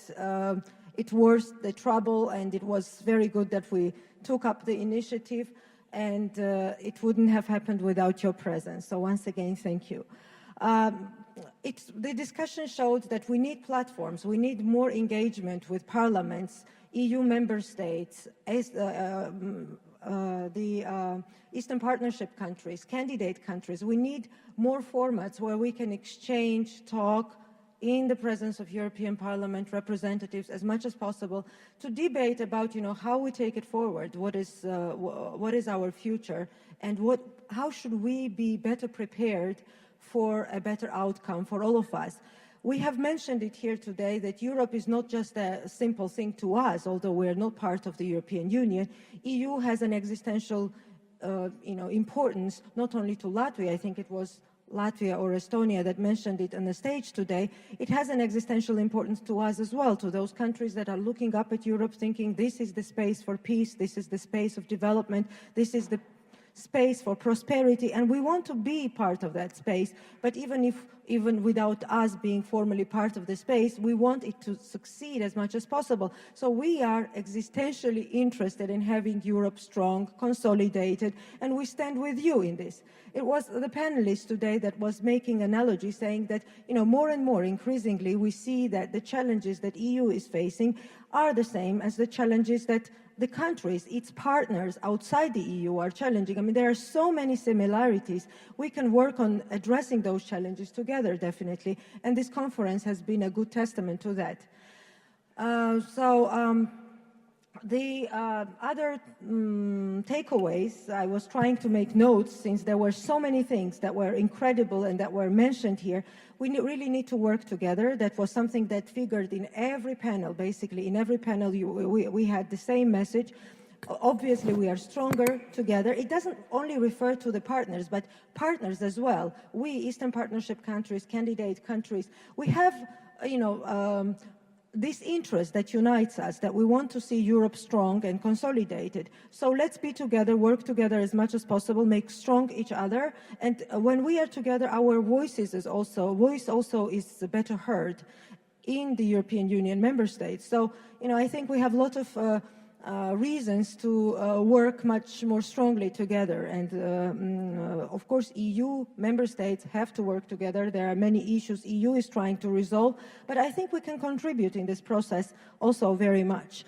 it worth the trouble, and it was very good that we took up the initiative, and it wouldn't have happened without your presence. So once again, thank you. The discussion showed that we need platforms, we need more engagement with parliaments, EU member states, the Eastern Partnership countries, candidate countries. We need more formats where we can exchange, talk in the presence of European Parliament representatives as much as possible to debate about, how we take it forward, what is our future, and how should we be better prepared for a better outcome for all of us. We have mentioned it here today that Europe is not just a simple thing to us, although we are not part of the European Union. EU has an existential importance, not only to Latvia. I think it was Latvia or Estonia that mentioned it on the stage today. It has an existential importance to us as well, to those countries that are looking up at Europe thinking this is the space for peace, this is the space of development, this is the space for prosperity, and we want to be part of that space. But even without us being formally part of the space, we want it to succeed as much as possible. So we are existentially interested in having Europe strong, consolidated, and we stand with you in this. It was the panelists today that was making analogy, saying that more and more increasingly we see that the challenges that EU is facing are the same as the challenges that the countries, its partners outside the EU are challenging. I mean, there are so many similarities. We can work on addressing those challenges together, definitely, and this conference has been a good testament to that. The other takeaways, I was trying to make notes since there were so many things that were incredible and that were mentioned here. We really need to work together. That was something that figured in every panel, basically. In every panel, we had the same message. Obviously, we are stronger together. It doesn't only refer to the partners, but partners as well. We, Eastern Partnership countries, candidate countries, we have, this interest that unites us, that we want to see Europe strong and consolidated. So let's be together, work together as much as possible, make strong each other. And when we are together, our voice also is better heard in the European Union member states. So, I think we have a lot of reasons to work much more strongly together. And of course, EU member states have to work together. There are many issues EU is trying to resolve, but I think we can contribute in this process also very much.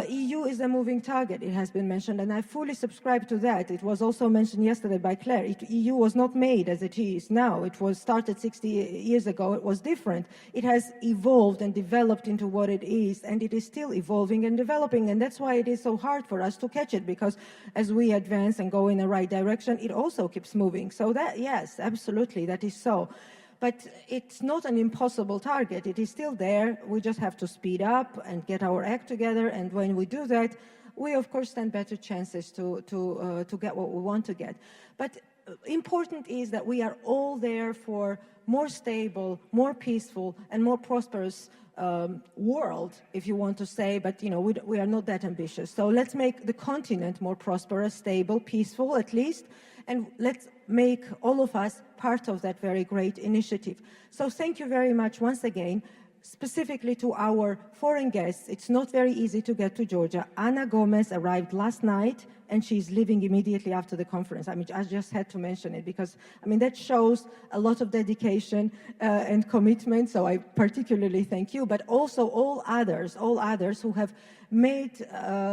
EU is a moving target, it has been mentioned, and I fully subscribe to that. It was also mentioned yesterday by Claire. EU was not made as it is now. It was started 60 years ago. It was different. It has evolved and developed into what it is, and it is still evolving and developing, and that's why it is so hard for us to catch it, because as we advance and go in the right direction, it also keeps moving. So that, yes, absolutely, that is so. But it's not an impossible target. It is still there. We just have to speed up and get our act together. And when we do that, we, of course, stand better chances to get what we want to get. But important is that we are all there for more stable, more peaceful, and more prosperous world, if you want to say, but we are not that ambitious. So let's make the continent more prosperous, stable, peaceful at least, and let's make all of us part of that very great initiative. So thank you very much once again. specifically to our foreign guests. It's not very easy to get to Georgia. Ana Gomes arrived last night, and she's leaving immediately after the conference. I mean, I just had to mention it because, I mean, that shows a lot of dedication and commitment, so I particularly thank you, but also all others who have made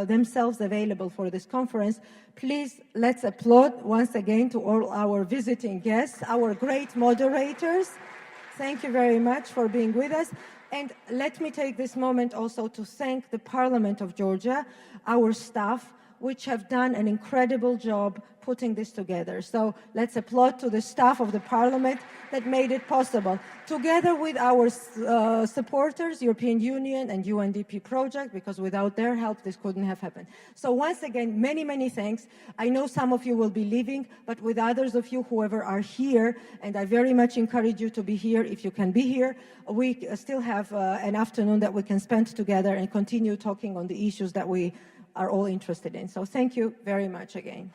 themselves available for this conference. Please, let's applaud once again to all our visiting guests, our great moderators. Thank you very much for being with us. And let me take this moment also to thank the Parliament of Georgia, our staff, which have done an incredible job putting this together. So let's applaud to the staff of the Parliament that made it possible. Together with our supporters, European Union and UNDP project, because without their help, this couldn't have happened. So once again, many, many thanks. I know some of you will be leaving, but with others of you, whoever are here, and I very much encourage you to be here if you can be here, we still have an afternoon that we can spend together and continue talking on the issues that we are all interested in. So thank you very much again.